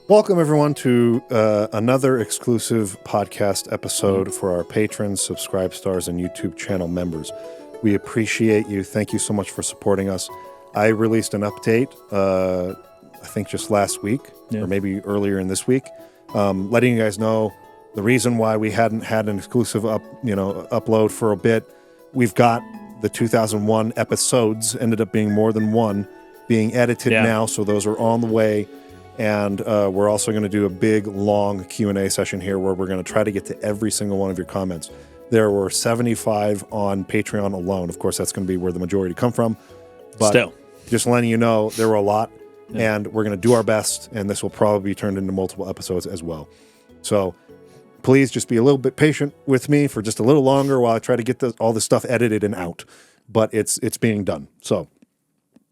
Welcome, everyone, to another exclusive podcast episode for our patrons, subscribe stars, and YouTube channel members. We appreciate you. Thank you so much for supporting us. I released an update, I think just last week, or maybe earlier in this week, letting you guys know the reason why we hadn't had an exclusive upload for a bit. We've got the 2001 episodes, ended up being more than one, being edited now, so those are on the way. And we're also going to do a big, long Q&A session here where we're going to try to get to every single one of your comments. There were 75 on Patreon alone. Of course, that's going to be where the majority come from. But still, just letting you know, there were a lot, and we're going to do our best, and this will probably be turned into multiple episodes as well. So please just be a little bit patient with me for just a little longer while I try to get all this stuff edited and out. But it's being done. So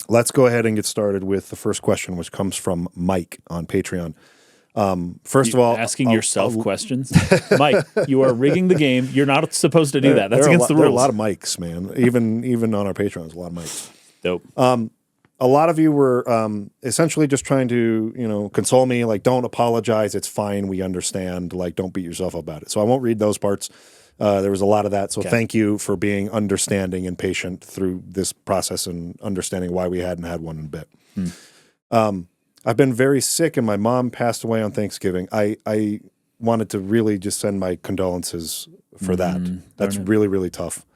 let's go ahead and get started with the first question, which comes from Mike on Patreon. First of all, asking yourself questions, Mike. You are rigging the game. You're not supposed to do that. That's against the rules. There are a lot of mics, man. Even on our Patreon, there's a lot of mics. Dope. A lot of you were essentially just trying to console me, like, don't apologize. It's fine. We understand. Like, don't beat yourself up about it. So I won't read those parts. There was a lot of that. So thank you for being understanding and patient through this process and understanding why we hadn't had one in a bit. I've been very sick and my mom passed away on Thanksgiving. I wanted to really just send my condolences for that. That's really, really tough.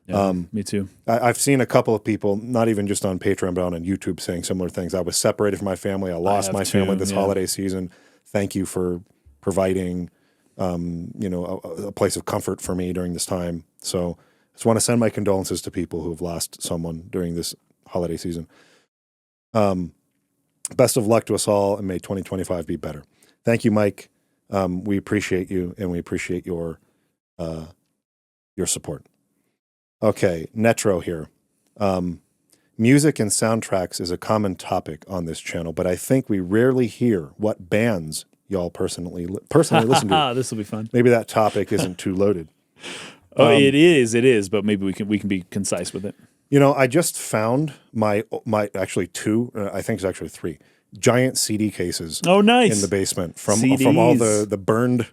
Yeah, me too. I've seen a couple of people, not even just on Patreon, but on YouTube, saying similar things. I was separated from my family. I lost my family this holiday season. Thank you for providing a place of comfort for me during this time. So I just want to send my condolences to people who have lost someone during this holiday season. Best of luck to us all, and may 2025 be better. Thank you, Mike. We appreciate you, and we appreciate your support. Okay, Netro here. Music and soundtracks is a common topic on this channel, but I think we rarely hear what bands y'all personally listen to. This will be fun. Maybe that topic isn't too loaded. It is, but maybe we can be concise with it. I just found my actually two, I think it's actually three, giant CD cases. Oh, nice. In the basement from all the burned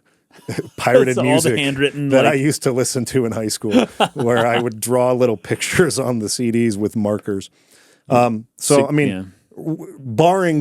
pirated music all the handwritten, that I used to listen to in high school, where I would draw little pictures on the CDs with markers. Barring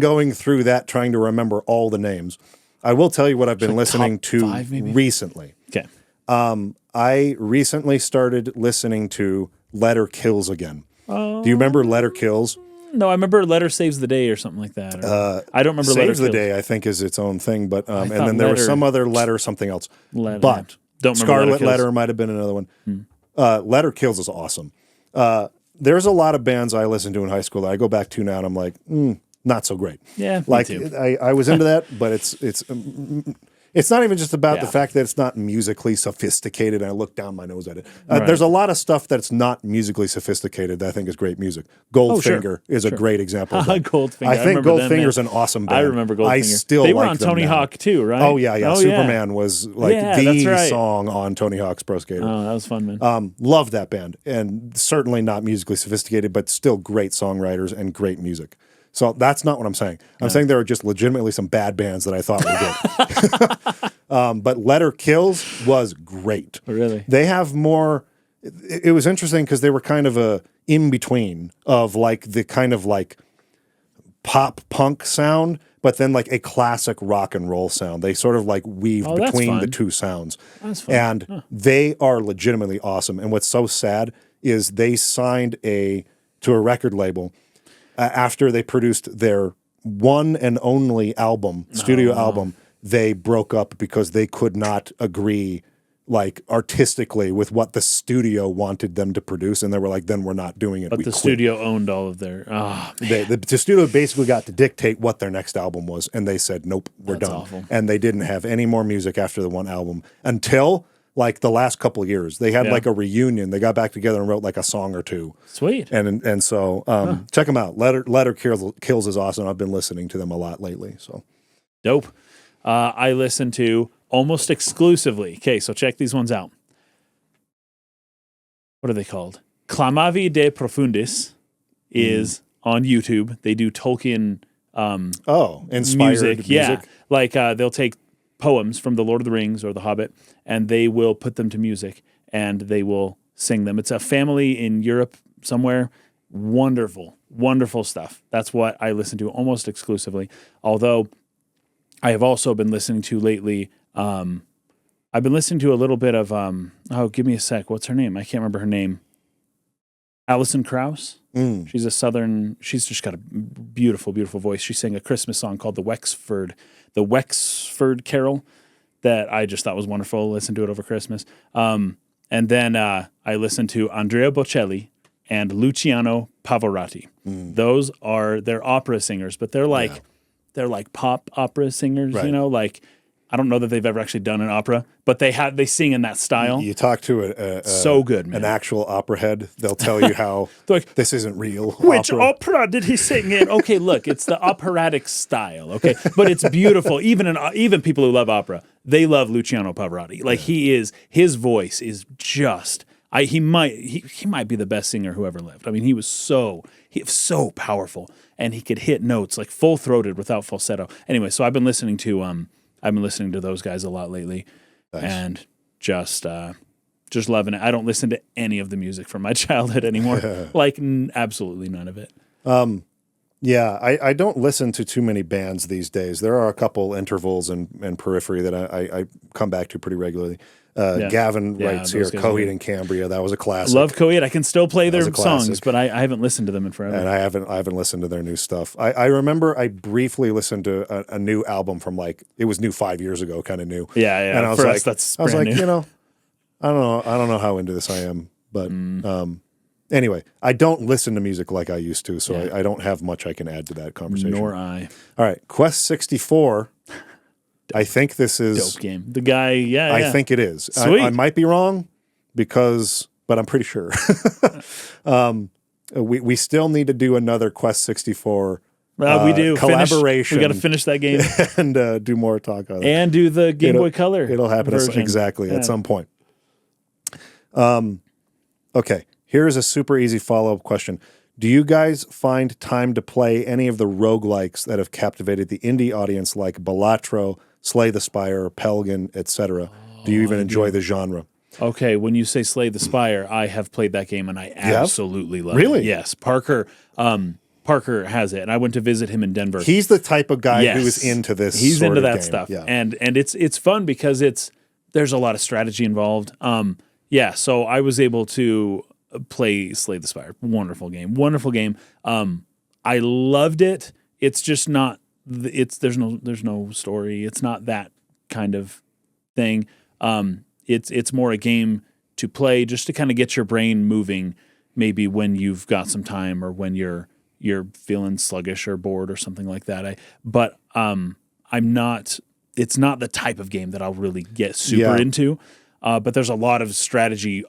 going through that, trying to remember all the names, I will tell you what I've been listening to recently. Okay. I recently started listening to Letter Kills again. Do you remember Letter Kills? No, I remember Letter Saves the Day or something like that. I don't remember Letter Saves the Kills. Day, I think, is its own thing. But and then there was some other Letter, something else. But don't remember Scarlet Letter might have been another one. Letter Kills is awesome. There's a lot of bands I listened to in high school that I go back to now and I'm like, not so great. Yeah, like me too. I was into that, but it's not even just about the fact that it's not musically sophisticated. And I look down my nose at it. There's a lot of stuff that's not musically sophisticated that I think is great music. Goldfinger is a great example of that. Goldfinger. I think Goldfinger's an awesome band. I remember Goldfinger. I still they were like on them Tony now. Hawk too, right? Oh yeah. Superman was like the song on Tony Hawk's Pro Skater. Oh, that was fun, man. Loved that band, and certainly not musically sophisticated, but still great songwriters and great music. So that's not what I'm saying. I'm saying there are just legitimately some bad bands that I thought were good. But Letter Kills was great. Really? They have more. It was interesting because they were kind of a in-between of like the kind of like pop punk sound, but then like a classic rock and roll sound. They sort of like weaved between the two sounds. That's fun. And they are legitimately awesome. And what's so sad is they signed to a record label after they produced their one and only studio album. They broke up because they could not agree, like, artistically with what the studio wanted them to produce, and they were like, then we're not doing it. But the studio owned all of their... The studio basically got to dictate what their next album was, and they said, nope, we're done. Awful. And they didn't have any more music after the one album until... like the last couple of years, they had like a reunion. They got back together and wrote like a song or two. Sweet. And so check them out. Letter Kills is awesome. I've been listening to them a lot lately. So dope. I listen to almost exclusively. Okay, so check these ones out. What are they called? Clamavi de Profundis is on YouTube. They do Tolkien inspired music. Yeah, like they'll take poems from The Lord of the Rings or The Hobbit, and they will put them to music, and they will sing them. It's a family in Europe somewhere. Wonderful, wonderful stuff. That's what I listen to almost exclusively. Although I have also been listening to lately. I've been listening to a little bit of. Give me a sec. What's her name? I can't remember her name. Alison Krauss. She's a Southern. She's just got a beautiful, beautiful voice. She sang a Christmas song called the Wexford Carol that I just thought was wonderful. Listen to it over Christmas. And then I listened to Andrea Bocelli and Luciano Pavarotti. They're opera singers, but they're like pop opera singers. Right. You know, like. I don't know that they've ever actually done an opera, but they sing in that style. You talk to so good, man. An actual opera head, they'll tell you how like, this isn't real. Which opera did he sing in? Okay, look, it's the operatic style. Okay, but it's beautiful. Even people who love opera, they love Luciano Pavarotti. Like his voice is just. He might be the best singer who ever lived. I mean, he was so powerful, and he could hit notes like full throated without falsetto. Anyway, so I've been listening to those guys a lot lately, and just loving it. I don't listen to any of the music from my childhood anymore, absolutely none of it. Yeah, I don't listen to too many bands these days. There are a couple intervals and periphery that I come back to pretty regularly. Gavin writes here, Coheed and Cambria. That was a classic. Love Coheed. I can still play their songs, but I haven't listened to them in forever. And I haven't listened to their new stuff. I remember I briefly listened to a new album from it was new 5 years ago, kind of new. Yeah. And I was For us, that's I was like, new. I don't know how into this I am, but anyway, I don't listen to music like I used to, so I don't have much I can add to that conversation. Nor I. All right, Quest 64. I think this is dope game. The guy, I think it is. Sweet. I might be wrong but I'm pretty sure. We still need to do another Quest 64 we do collaboration. We got to finish that game and do more talk on it. and do the Game Boy Color. It'll happen at some point. Okay, here's a super easy follow-up question. Do you guys find time to play any of the roguelikes that have captivated the indie audience like Balatro, Slay the Spire, Pelgan, etc.? Do you even enjoy the genre? Okay, when you say Slay the Spire, I have played that game and I absolutely love it. Really? Yes. Parker has it, and I went to visit him in Denver. He's the type of guy who is into this. He's sort into of that game. stuff, yeah. and it's fun because there's a lot of strategy involved. So I was able to play Slay the Spire. Wonderful game. I loved it. It's just not. There's no story. It's not that kind of thing. It's more a game to play just to kind of get your brain moving. Maybe when you've got some time or when you're feeling sluggish or bored or something like that. I'm not. It's not the type of game that I'll really get super into. But there's a lot of strategy,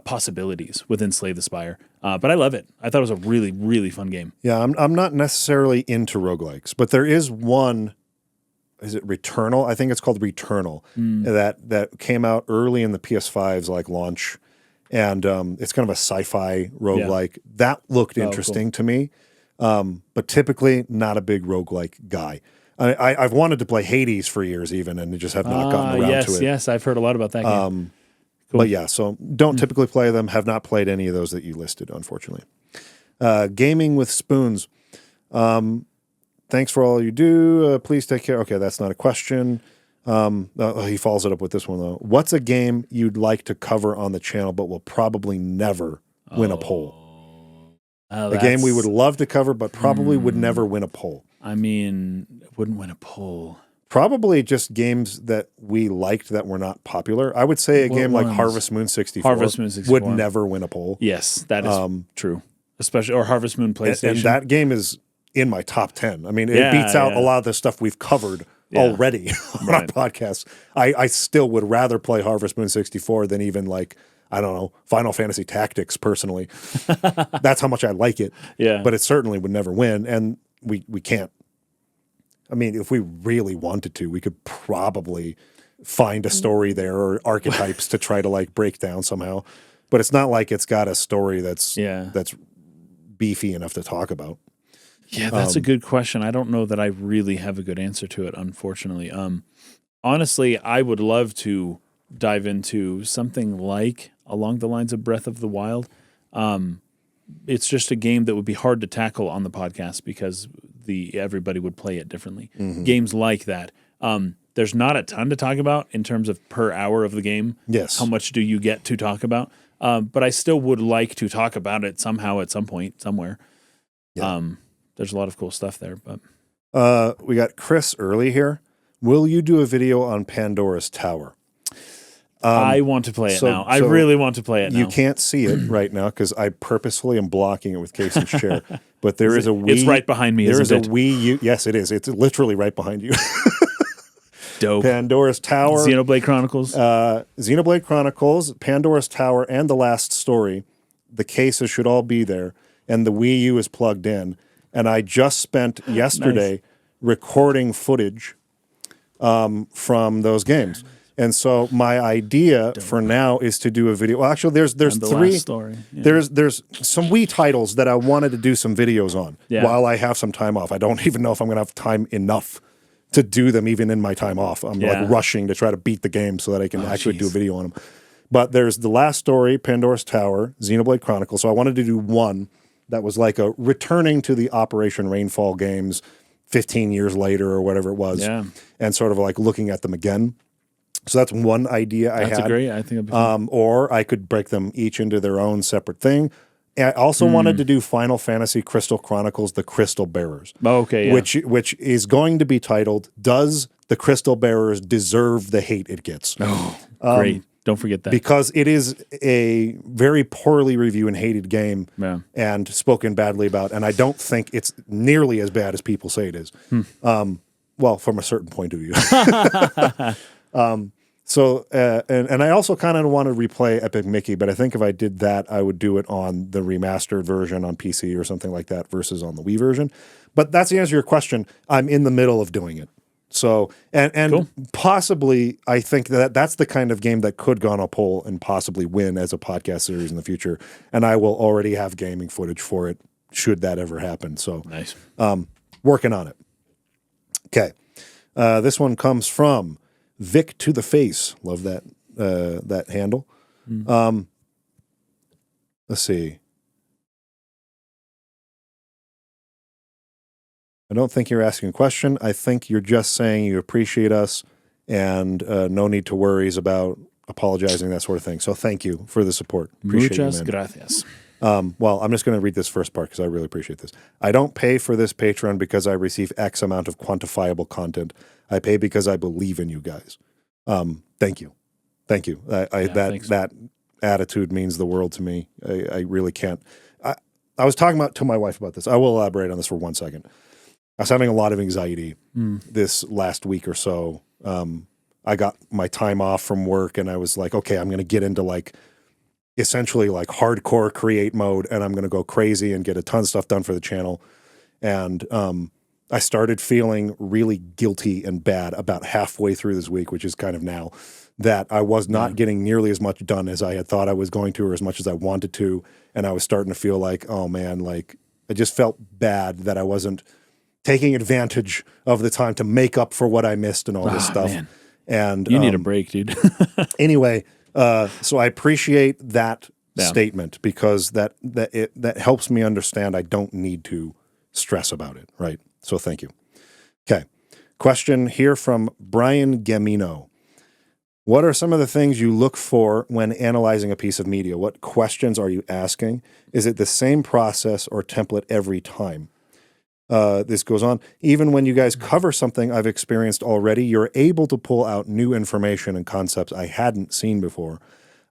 possibilities within Slay the Spire. But I love it. I thought it was a really, really fun game. Yeah, I'm not necessarily into roguelikes, but there is one. Is it Returnal? I think it's called Returnal. That came out early in the PS5's launch, and it's kind of a sci-fi roguelike. Yeah. That looked interesting to me, but typically not a big roguelike guy. I've wanted to play Hades for years even, and just have not gotten around to it. Yes, I've heard a lot about that game. Cool. But yeah, so don't typically play them, have not played any of those that you listed, unfortunately. Gaming with Spoons. Thanks for all you do. Please take care. Okay, that's not a question. He follows it up with this one, though. What's a game you'd like to cover on the channel but will probably never win a poll? A game we would love to cover but probably would never win a poll. I mean, it wouldn't win a poll. Probably just games that we liked that were not popular. I would say a game like Harvest Moon 64 would never win a poll. Yes, that is true. Especially, or Harvest Moon PlayStation. And that game is in my top 10. I mean, it beats out a lot of the stuff we've covered already on our podcast. I still would rather play Harvest Moon 64 than even Final Fantasy Tactics personally. That's how much I like it. Yeah. But it certainly would never win. And we can't. I mean, if we really wanted to, we could probably find a story there or archetypes to try to break down somehow. But it's not like it's got a story that's beefy enough to talk about. Yeah, that's a good question. I don't know that I really have a good answer to it, unfortunately. Honestly, I would love to dive into something like along the lines of Breath of the Wild. It's just a game that would be hard to tackle on the podcast because everybody would play it differently. Games like that. There's not a ton to talk about in terms of per hour of the game. Yes. How much do you get to talk about? But I still would like to talk about it somehow at some point, somewhere. Yeah. There's a lot of cool stuff there. But we got Chris early here. Will you do a video on Pandora's Tower? I want to play it now. I really want to play it now. You can't see it right now because I purposefully am blocking it with Casey's chair. But there is a Wii. It's right behind me, There is isn't a it? Wii U. Yes, it is. It's literally right behind you. Dope. Pandora's Tower. Xenoblade Chronicles. Xenoblade Chronicles, Pandora's Tower, and The Last Story. The cases should all be there. And the Wii U is plugged in. And I just spent yesterday recording footage from those games. And so my idea for now is to do a video. Well, actually, there's the three. Last Story. Yeah. There's some Wii titles that I wanted to do some videos on while I have some time off. I don't even know if I'm going to have time enough to do them even in my time off. I'm like rushing to try to beat the game so that I can actually do a video on them. But there's The Last Story, Pandora's Tower, Xenoblade Chronicles. So I wanted to do one that was like a returning to the Operation Rainfall games 15 years later or whatever it was. Yeah. And sort of like looking at them again. So that's one idea I had. That's great. I think it'd be fun. Or I could break them each into their own separate thing. I also wanted to do Final Fantasy Crystal Chronicles: The Crystal Bearers. Okay, yeah. Which is going to be titled, Does the Crystal Bearers Deserve the Hate It Gets? Oh, great. Don't forget that. Because it is a very poorly reviewed and hated game and spoken badly about. And I don't think it's nearly as bad as people say it is. Well, from a certain point of view. So I also kind of want to replay Epic Mickey, but I think if I did that, I would do it on the remastered version on PC or something like that versus on the Wii version. But that's the answer to your question. I'm in the middle of doing it. So, and cool. Possibly, I think that's the kind of game that could go on a poll and possibly win as a podcast series in the future. And I will already have gaming footage for it, should that ever happen. So, nice. Working on it. Okay. This one comes from Vic to the Face. Love that that handle. Let's see. I don't think you're asking a question. I think you're just saying you appreciate us and no need to worries about apologizing, that sort of thing. So thank you for the support. Appreciate Muchas you, man. gracias. Well, I'm just going to read this first part because I really appreciate this. I don't pay for this Patreon because I receive X amount of quantifiable content. I pay because I believe in you guys. Thank you. Thank you. That attitude means the world to me. I really can't. I was talking to my wife about this. I will elaborate on this for 1 second. I was having a lot of anxiety this last week or so. I got my time off from work and I was like, okay, I'm going to get into essentially hardcore create mode and I'm going to go crazy and get a ton of stuff done for the channel. And I started feeling really guilty and bad about halfway through this week, which is kind of now, that I was not getting nearly as much done as I had thought I was going to or as much as I wanted to. And I was starting to feel like, oh man, I just felt bad that I wasn't taking advantage of the time to make up for what I missed and all this stuff. Man. And you need a break, dude. Anyway, so I appreciate that statement because that helps me understand I don't need to stress about it, right? So thank you. Okay. Question here from Brian Gamino. What are some of the things you look for when analyzing a piece of media? What questions are you asking? Is it the same process or template every time? This goes on. Even when you guys cover something I've experienced already, you're able to pull out new information and concepts I hadn't seen before.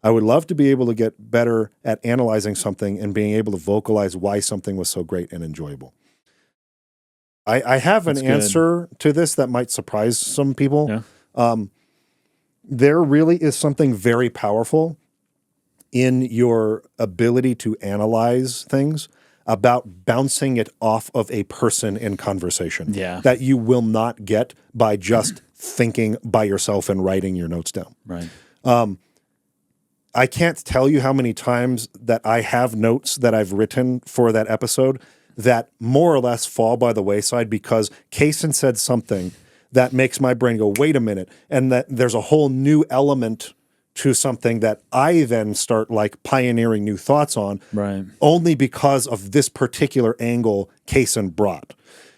I would love to be able to get better at analyzing something and being able to vocalize why something was so great and enjoyable. I have an answer to this that might surprise some people. Yeah. There really is something very powerful in your ability to analyze things about bouncing it off of a person in conversation that you will not get by just thinking by yourself and writing your notes down. Right. I can't tell you how many times that I have notes that I've written for that episode that more or less fall by the wayside because Kaysen said something that makes my brain go, wait a minute, and that there's a whole new element to something that I then start like pioneering new thoughts on, Right. only because of this particular angle Kaysen brought.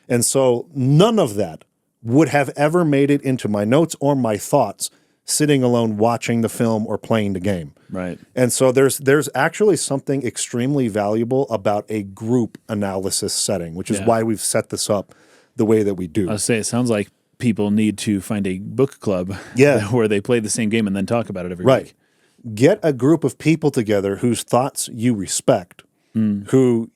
And so none of that would have ever made it into my notes or my thoughts sitting alone watching the film or playing the game. Right. And so there's actually something extremely valuable about a group analysis setting, which is Yeah. why we've set this up the way that we do. I'll say it sounds like people need to find a book club Yeah. where they play the same game and then talk about it every Right. week. Get a group of people together whose thoughts you respect, who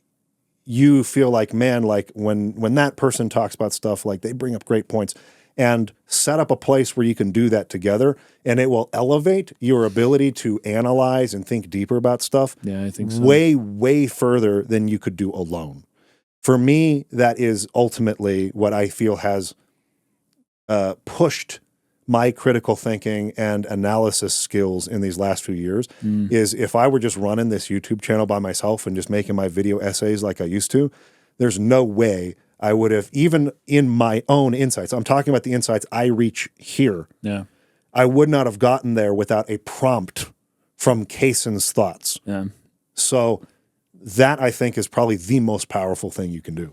you feel like, man, like when that person talks about stuff, like they bring up great points, and set up a place where you can do that together, and it will elevate your ability to analyze and think deeper about stuff Yeah, I think so. way, way further than you could do alone. For me, that is ultimately what I feel has pushed my critical thinking and analysis skills in these last few years. Is if I were just running this YouTube channel by myself and just making my video essays like I used to, there's no way I would have, even in my own insights, I'm talking about the insights I reach here, Yeah. I would not have gotten there without a prompt from Kaysen's thoughts. Yeah. So that, I think, is probably the most powerful thing you can do.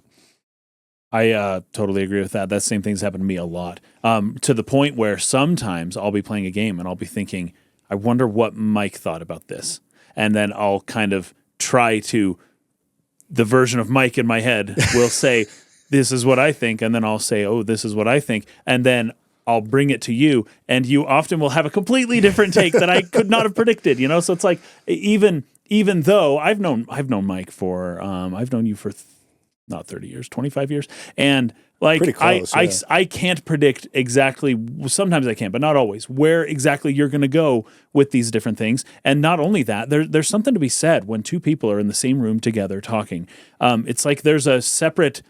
I totally agree with that. That same thing's happened to me a lot. To the point where sometimes I'll be playing a game and I'll be thinking, I wonder what Mike thought about this. And then I'll kind of try to, the version of Mike in my head will say, this is what I think. And then I'll say, oh, this is what I think. And then I'll bring it to you. And you often will have a completely different take that I could not have predicted, you know? So it's like, even though I've known Mike for, I've known you for not 30 years, 25 years. And like, Pretty close, yeah. I can't predict exactly, sometimes I can, but not always, where exactly you're going to go with these different things. And not only that, there's something to be said when two people are in the same room together talking. It's like there's a separate,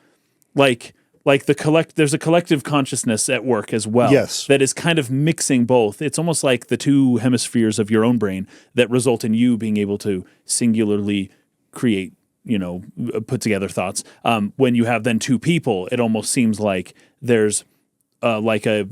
like there's a collective consciousness at work as well. Yes. That is kind of mixing both. It's almost like the two hemispheres of your own brain that result in you being able to singularly create, put together thoughts. When you have then two people, it almost seems like there's like a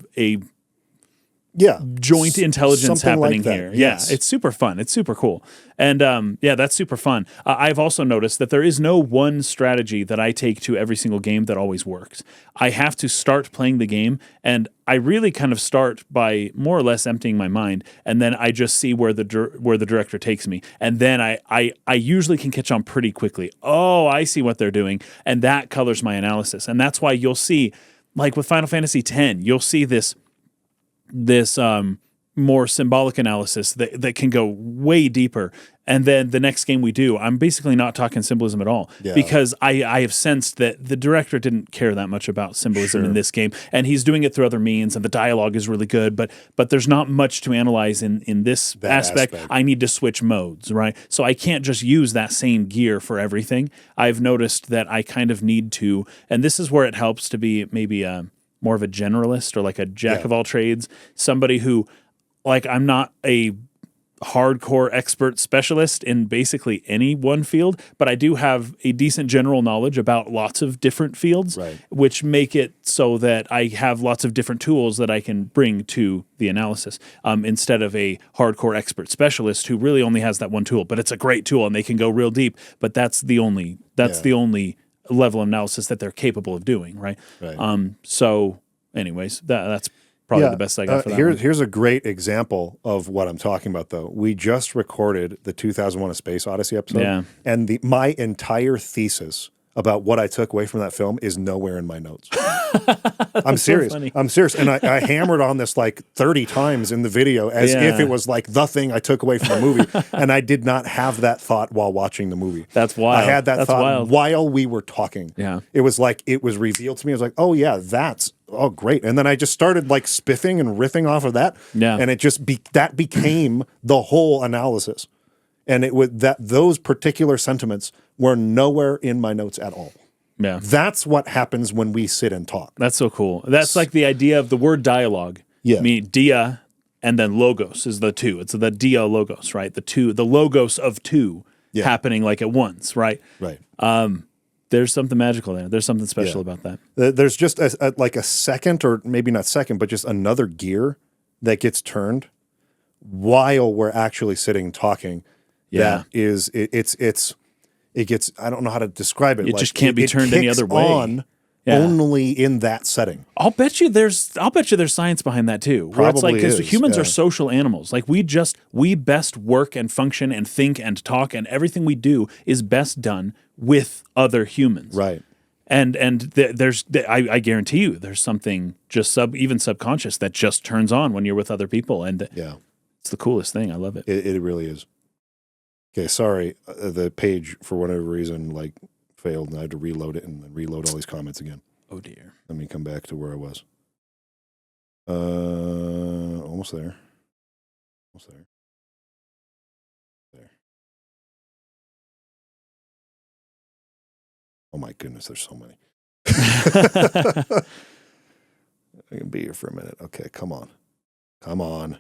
joint intelligence something like happening that. here. Yes. Yeah, it's super fun. It's super cool. And that's super fun. I've also noticed that there is no one strategy that I take to every single game that always works. I have to start playing the game, and I really kind of start by more or less emptying my mind, and then I just see where the director takes me. And then I usually can catch on pretty quickly. Oh, I see what they're doing, and that colors my analysis. And that's why you'll see, like with Final Fantasy X, you'll see this more symbolic analysis that can go way deeper. And then the next game we do, I'm basically not talking symbolism at all, because I have sensed that the director didn't care that much about symbolism in this game, and he's doing it through other means, and the dialogue is really good, but there's not much to analyze in this aspect. I need to switch modes, right? So I can't just use that same gear for everything. I've noticed that I kind of need to, and this is where it helps to be maybe more of a generalist or like a jack of all trades, somebody who, like, I'm not a hardcore expert specialist in basically any one field, but I do have a decent general knowledge about lots of different fields, which make it so that I have lots of different tools that I can bring to the analysis, instead of a hardcore expert specialist who really only has that one tool, but it's a great tool and they can go real deep, but that's the only level of analysis that they're capable of doing, right? So anyways, that's probably the best I got for that one. Here's a great example of what I'm talking about, though. We just recorded the 2001: A Space Odyssey episode, and my entire thesis about what I took away from that film is nowhere in my notes. I'm serious. So I'm serious. And I hammered on this like 30 times in the video as if it was like the thing I took away from the movie. And I did not have that thought while watching the movie. That's wild. I had that thought while we were talking. Yeah. It was like, it was revealed to me. I was like, oh yeah, oh great. And then I just started like spiffing and riffing off of that. Yeah. And it just that became the whole analysis. And it would those particular sentiments were nowhere in my notes at all. Yeah. That's what happens when we sit and talk. That's so cool. That's like the idea of the word dialogue. Yeah. I mean, dia and then logos is the two. It's the dia logos, right? The logos of two happening like at once, right? Right. there's something magical there. There's something special about that. There's just like a second, or maybe not second, but just another gear that gets turned while we're actually sitting talking. Yeah. That is, it gets, I don't know how to describe it. It just can't be turned any other way. On only in that setting. I'll bet you there's science behind that too. Where it's like, Probably because is, humans yeah. are social animals. Like we best work and function and think and talk, and everything we do is best done with other humans. Right. And I guarantee you there's something just even subconscious that just turns on when you're with other people, and it's the coolest thing. I love it. It really is. Okay, sorry, the page for whatever reason like failed, and I had to reload it and then reload all these comments again. Oh dear. Let me come back to where I was. Almost there. Almost there. There. Oh my goodness, there's so many. I can be here for a minute. Okay, come on. Come on.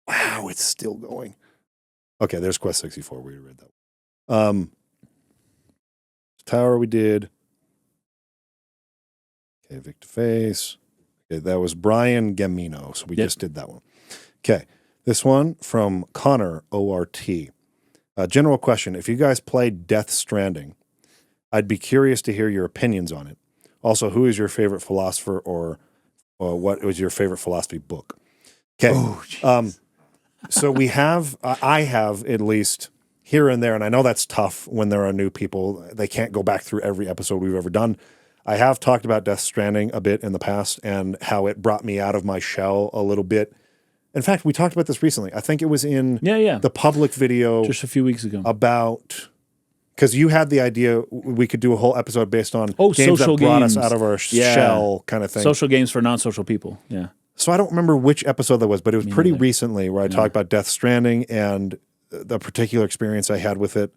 Wow, it's still going. Okay, there's Quest 64. We read that one. Tower we did. Okay, Victor Face. Okay, that was Brian Gamino, so we just did that one. Okay, this one from Connor ORT. General question: if you guys played Death Stranding, I'd be curious to hear your opinions on it. Also, who is your favorite philosopher, or what was your favorite philosophy book? Okay, so I have at least here and there, and I know that's tough when there are new people. They can't go back through every episode we've ever done. I have talked about Death Stranding a bit in the past and how it brought me out of my shell a little bit. In fact, we talked about this recently. I think it was in the public video just a few weeks ago about, because you had the idea we could do a whole episode based on games social that brought games. us out of our shell kind of thing. Social games for non-social people. Yeah. So I don't remember which episode that was, but it was pretty recently where I talked about Death Stranding and the particular experience I had with it.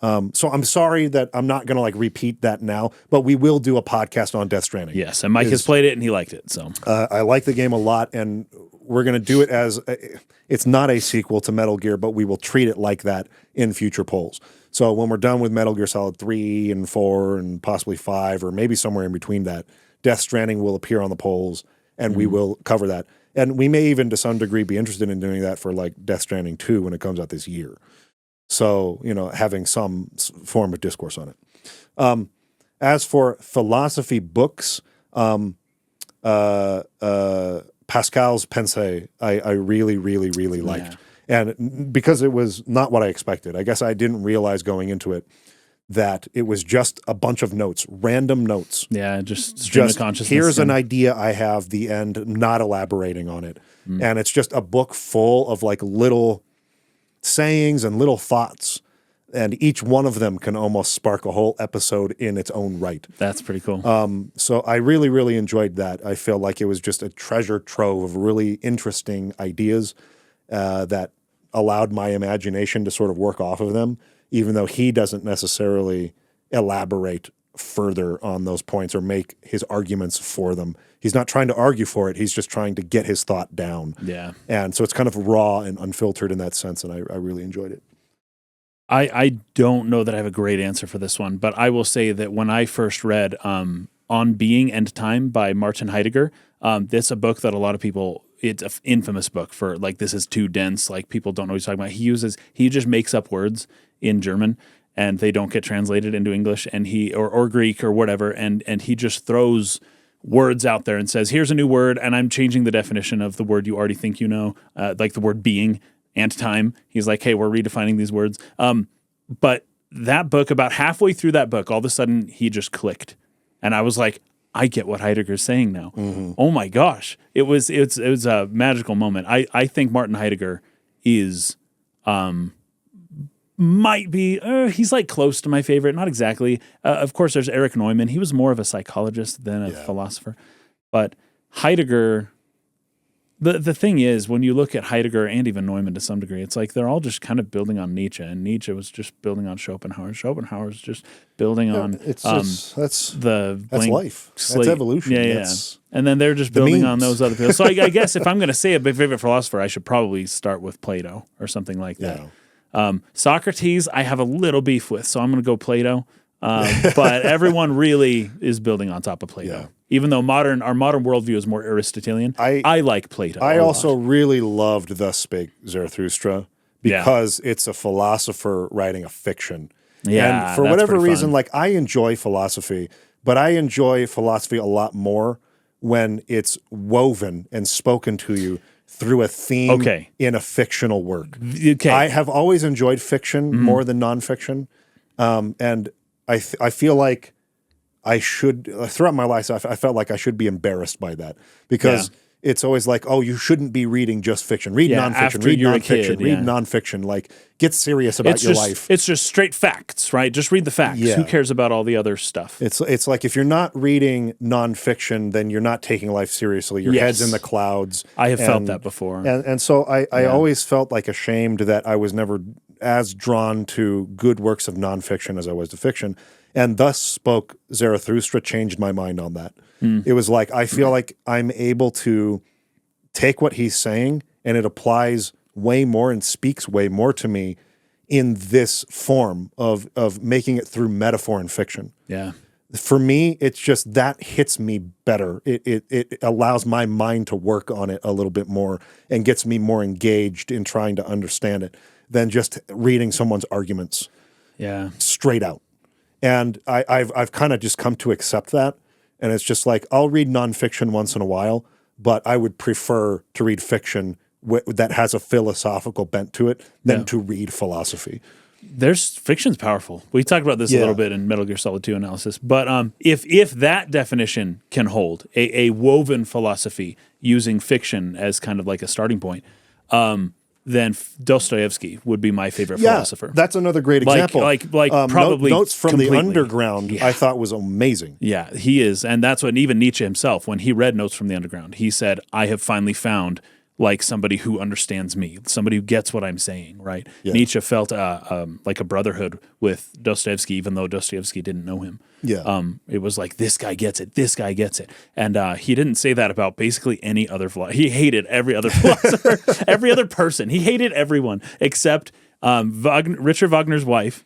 So I'm sorry that I'm not going to like repeat that now, but we will do a podcast on Death Stranding. Yes, and Mike has played it and he liked it. So I like the game a lot, and we're going to do it as it's not a sequel to Metal Gear, but we will treat it like that in future polls. So when we're done with Metal Gear Solid 3 and 4 and possibly 5, or maybe somewhere in between that, Death Stranding will appear on the polls, and we will cover that. And we may even, to some degree, be interested in doing that for like Death Stranding 2 when it comes out this year. So, having some form of discourse on it. As for philosophy books, Pascal's Pensée, I really, really, really liked. And because it was not what I expected, I guess I didn't realize going into it that it was just a bunch of notes, random notes. Yeah, just stream of consciousness. Here's an idea I have, the end, not elaborating on it. And it's just a book full of like little sayings and little thoughts, and each one of them can almost spark a whole episode in its own right. That's pretty cool. So I really, really enjoyed that. I feel like it was just a treasure trove of really interesting ideas that allowed my imagination to sort of work off of them, even though he doesn't necessarily elaborate further on those points or make his arguments for them. He's not trying to argue for it. He's just trying to get his thought down. Yeah. And so it's kind of raw and unfiltered in that sense, and I really enjoyed it. I don't know that I have a great answer for this one, but I will say that when I first read On Being and Time by Martin Heidegger, that's a book that a lot of people, it's an infamous book for like, this is too dense, like people don't know what he's talking about. He just makes up words in German, and they don't get translated into English, and or Greek or whatever, and he just throws words out there and says, here's a new word, and I'm changing the definition of the word you already think you know, like the word being and time. He's like, hey, we're redefining these words. But that book, about halfway through that book, all of a sudden he just clicked. And I was like, I get what Heidegger's saying now. Oh my gosh. It was a magical moment. I think Martin Heidegger is might be, he's like close to my favorite, not exactly. Of course, there's Erich Neumann. He was more of a psychologist than a philosopher. But Heidegger, the thing is, when you look at Heidegger and even Neumann to some degree, it's like they're all just kind of building on Nietzsche, and Nietzsche was just building on Schopenhauer. Schopenhauer's just building on that's life. That's evolution. Yeah. And then they're just building on those other people. So I guess if I'm going to say a favorite philosopher, I should probably start with Plato or something like that. Socrates, I have a little beef with, so I'm going to go Plato. But everyone really is building on top of Plato. Yeah. Even though our modern worldview is more Aristotelian, I like Plato. I a also lot. really loved Thus Spake Zarathustra because it's a philosopher writing a fiction. Yeah, And for that's whatever pretty reason, fun. like I enjoy philosophy, but I enjoy philosophy a lot more when it's woven and spoken to you through a theme Okay. in a fictional work. Okay. I have always enjoyed fiction more than nonfiction. And I feel like I should, throughout my life, I felt like I should be embarrassed by that because it's always like, oh, you shouldn't be reading just fiction. Read Yeah, nonfiction, after read you're a nonfiction, kid, read yeah. nonfiction. Like, get serious about it's your just life. it's just straight facts, right? Just read the facts. Yeah. Who cares about all the other stuff? It's like if you're not reading nonfiction, then you're not taking life seriously. Your head's in the clouds. I have felt And- that before. And so I always felt like ashamed that I was never as drawn to good works of nonfiction as I was to fiction. And Thus Spoke Zarathustra changed my mind on that. It was like, I feel like I'm able to take what he's saying and it applies way more and speaks way more to me in this form of making it through metaphor and fiction. Yeah. For me, it's just that hits me better. It allows my mind to work on it a little bit more and gets me more engaged in trying to understand it than just reading someone's arguments Yeah. straight out. And I've kind of just come to accept that. And it's just like, I'll read nonfiction once in a while, but I would prefer to read fiction that has a philosophical bent to it than to read philosophy. Fiction's powerful. We talked about this a little bit in Metal Gear Solid 2 analysis. But if that definition can hold, a woven philosophy using fiction as kind of like a starting point, then Dostoevsky would be my favorite philosopher. That's another great example. Probably Notes from completely. the Underground, I thought was amazing. Yeah, he is. And that's what even Nietzsche himself, when he read Notes from the Underground, he said, I have finally found like somebody who understands me, somebody who gets what I'm saying, right? Yeah. Nietzsche felt like a brotherhood with Dostoevsky, even though Dostoevsky didn't know him. Yeah. It was like, this guy gets it, this guy gets it. And he didn't say that about basically any other philosopher. He hated every other philosopher, every other person. He hated everyone except Richard Wagner's wife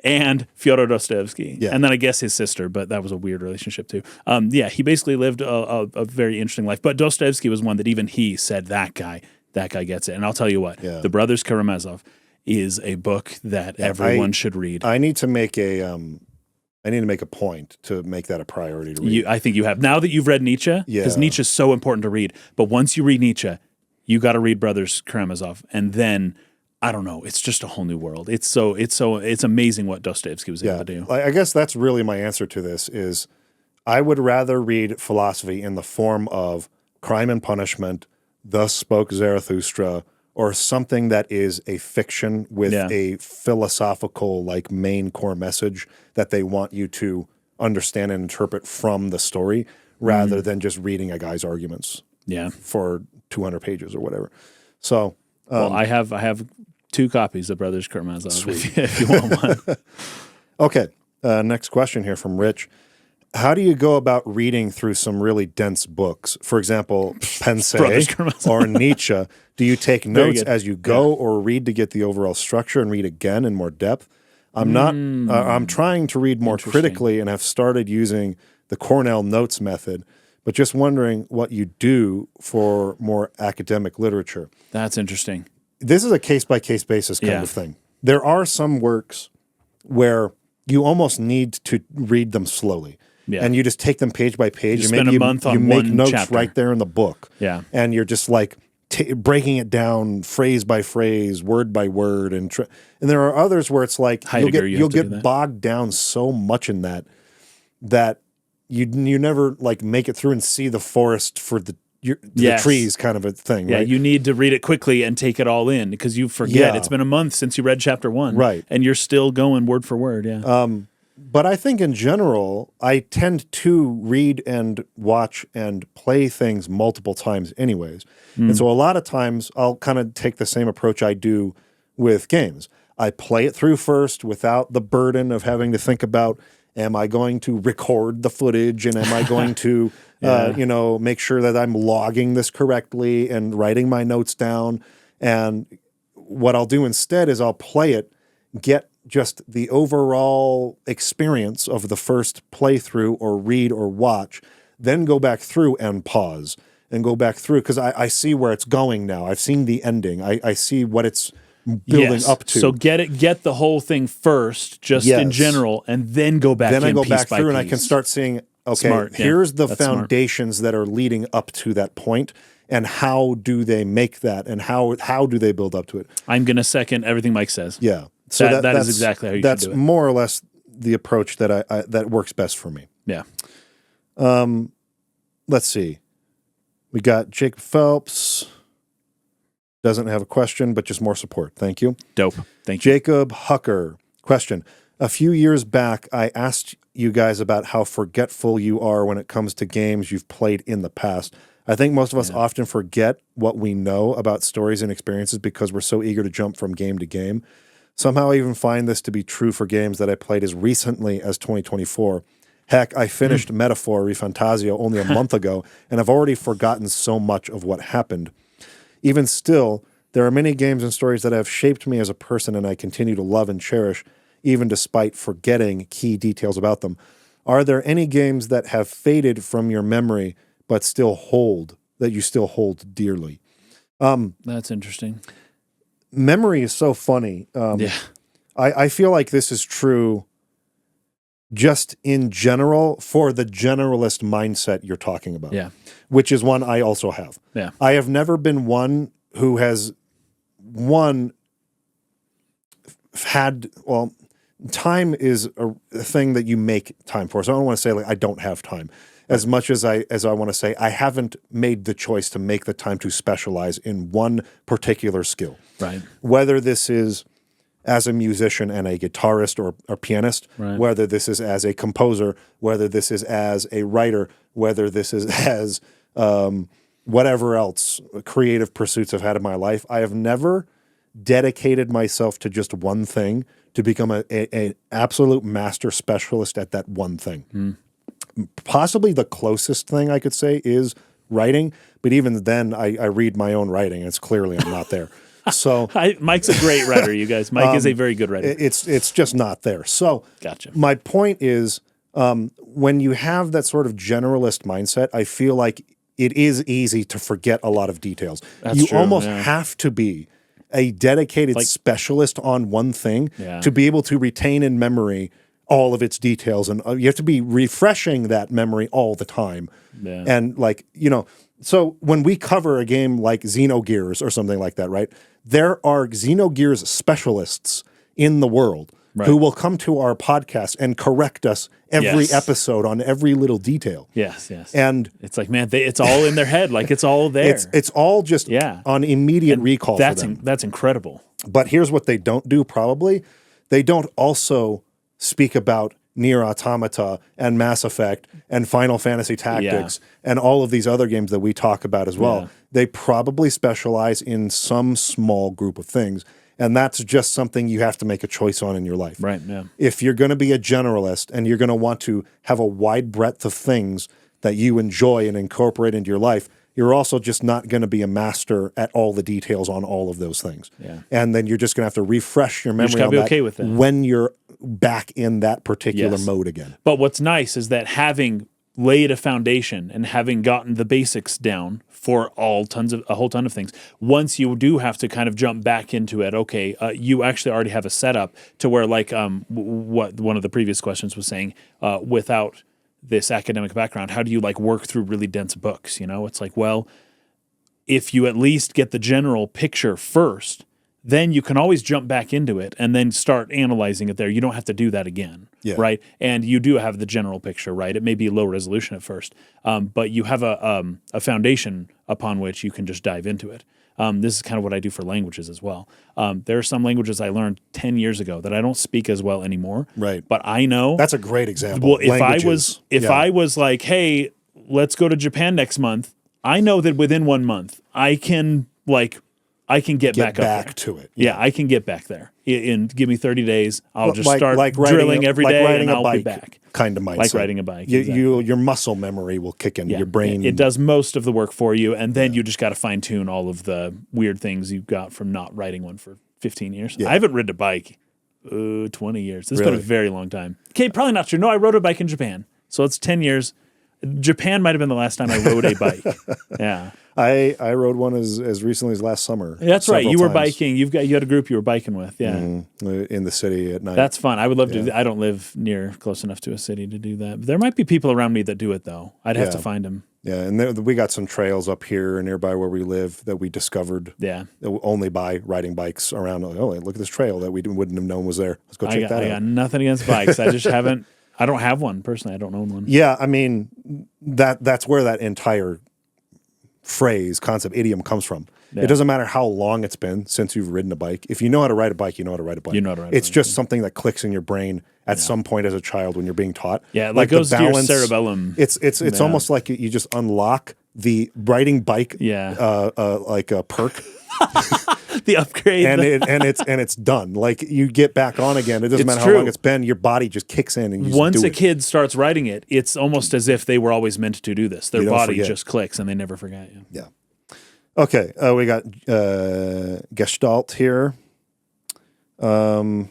and Fyodor Dostoevsky. Yeah. And then I guess his sister, but that was a weird relationship too. He basically lived a very interesting life. But Dostoevsky was one that even he said, that guy gets it. And I'll tell you what, The Brothers Karamazov is a book that everyone should read. I need to make a point to make that a priority to read. I think you have. Now that you've read Nietzsche, because Nietzsche is so important to read, but once you read Nietzsche, you got to read Brothers Karamazov, and then I don't know, it's just a whole new world. It's amazing what Dostoevsky was able to do. I guess that's really my answer to this is I would rather read philosophy in the form of Crime and Punishment, Thus Spoke Zarathustra, or something that is a fiction with a philosophical like main core message that they want you to understand and interpret from the story rather than just reading a guy's arguments for 200 pages or whatever. So well, I have 2 copies of Brothers Karamazov if you want one. Okay, next question here from Rich. How do you go about reading through some really dense books? For example, Brothers Pensée Karamazov. or Nietzsche. Do you take notes good. as you go or read to get the overall structure and read again in more depth? I'm not. I'm trying to read more critically and have started using the Cornell Notes method, but just wondering what you do for more academic literature. That's interesting. This is a case-by-case basis kind of thing. There are some works where you almost need to read them slowly. Yeah. And you just take them page by page. You spend a month on you make one notes chapter. right there in the book. Yeah. And you're just like breaking it down phrase by phrase, word by word. And there are others where it's like Heidegger, you'll get bogged down so much in that you never like make it through and see the forest for the trees kind of a thing. Yeah, right? you need to read it quickly and take it all in because you forget. It's been a month since you read chapter 1. Right. And you're still going word for word. Yeah. But I think in general, I tend to read and watch and play things multiple times anyways. And so a lot of times I'll kind of take the same approach I do with games. I play it through first without the burden of having to think about, am I going to record the footage and am I going to, make sure that I'm logging this correctly and writing my notes down. And what I'll do instead is I'll play it, get just the overall experience of the first playthrough or read or watch, then go back through and pause and go back through because I see where it's going now. I've seen the ending. I see what it's building up to. So get the whole thing first, just in general, and then go back. Then I go piece back by through piece. and I can start seeing, okay, Smart, yeah. here's the That's smart. foundations that are leading up to that point, and how do they make that, and how do they build up to it? I'm going to second everything Mike says. Yeah. So that is that's exactly how you that's should do it. more or less the approach that I that works best for me. Yeah. Let's see. We got Jacob Phelps. Doesn't have a question, but just more support. Thank you. Dope. Thank you. Jacob Hucker. Question. A few years back, I asked you guys about how forgetful you are when it comes to games you've played in the past. I think most of us often forget what we know about stories and experiences because we're so eager to jump from game to game. Somehow I even find this to be true for games that I played as recently as 2024. Heck, I finished Metaphor ReFantazio only a month ago, and I've already forgotten so much of what happened. Even still, there are many games and stories that have shaped me as a person and I continue to love and cherish, even despite forgetting key details about them. Are there any games that have faded from your memory but that you still hold dearly? That's interesting. Memory is so funny. I feel like this is true just in general for the generalist mindset you're talking about. Yeah. Which is one I also have. Yeah. I have never been one who has time is a thing that you make time for. So I don't want to say like I don't have time as much as I want to say I haven't made the choice to make the time to specialize in one particular skill. Right. Whether this is as a musician and a guitarist or a pianist, whether this is as a composer, whether this is as a writer, whether this is as whatever else creative pursuits I've had in my life, I have never dedicated myself to just one thing to become an absolute master specialist at that one thing. Possibly the closest thing I could say is writing, but even then I read my own writing and it's clearly I'm not there. So Mike's a great writer, you guys. Mike is a very good writer. It's just not there. So Gotcha. My point is when you have that sort of generalist mindset, I feel like it is easy to forget a lot of details. That's you true, almost yeah. have to be a dedicated specialist on one thing to be able to retain in memory all of its details. And you have to be refreshing that memory all the time. Yeah. And so when we cover a game like Xenogears or something like that, right, there are Xenogears specialists in the world who will come to our podcast and correct us every episode on every little detail. Yes. And it's like, man, it's all in their head. Like it's all there. It's all just on immediate recall for them. That's incredible. But here's what they don't do probably. They don't also speak about Nier Automata and Mass Effect and Final Fantasy Tactics and all of these other games that we talk about as well. Yeah. They probably specialize in some small group of things. And that's just something you have to make a choice on in your life. Right, yeah. If you're going to be a generalist and you're going to want to have a wide breadth of things that you enjoy and incorporate into your life, you're also just not going to be a master at all the details on all of those things. Yeah. And then you're just going to have to refresh your memory on that with that when you're back in that particular mode again. But what's nice is that having laid a foundation and having gotten the basics down for a whole ton of things, once you do have to kind of jump back into it, okay, you actually already have a setup to where, like what one of the previous questions was saying, without this academic background, how do you like work through really dense books? You know, it's like, well, if you at least get the general picture first, then you can always jump back into it and then start analyzing it there. You don't have to do that again, right? And you do have the general picture, right? It may be low resolution at first, but you have a foundation upon which you can just dive into it. This is kind of what I do for languages as well. There are some languages I learned 10 years ago that I don't speak as well anymore. Right. But I know. That's a great example. Well, if I was like, hey, let's go to Japan next month, I know that within 1 month I can get back to it. Yeah, I can get back there. And give me 30 days. I'll just start drilling every day and I'll be back. Kind of mindset. Like riding a bike. Your muscle memory will kick in. Your brain. It does most of the work for you. And then you just got to fine tune all of the weird things you've got from not riding one for 15 years. Yeah. I haven't ridden a bike 20 years. It's been a Really? very long time. Okay, probably not true. No, I rode a bike in Japan. So it's 10 years. Japan might have been the last time I rode a bike. Yeah. I rode one as recently as last summer. That's right. several You were times. biking. You had a group you were biking with. Yeah. In the city at night. That's fun. I would love to do that. I don't live near close enough to a city to do that. There might be people around me that do it though. I'd have to find them. Yeah, and we got some trails up here nearby where we live that we discovered Yeah. only by riding bikes around. Like, oh, look at this trail that we wouldn't have known was there. Let's go check that I out. got nothing against bikes. I just haven't. I don't have one personally. I don't own one. Yeah, I mean that's where that entire phrase, concept, idiom comes from. Yeah. It doesn't matter how long it's been since you've ridden a bike. If you know how to ride a bike, you know how to ride a bike. You know how to ride a It's bike, just something that clicks in your brain at some point as a child when you're being taught. Yeah, like goes to your cerebellum. It's almost like you just unlock the riding bike like a perk. The upgrade. and it's done. Like you get back on again. It doesn't matter how long it's been. Your body just kicks in, and you just once do a it. kid starts riding it, it's almost as if they were always meant to do this. Their don't body forget. just clicks, and they never forget. Yeah. Okay. We got Gestalt here. No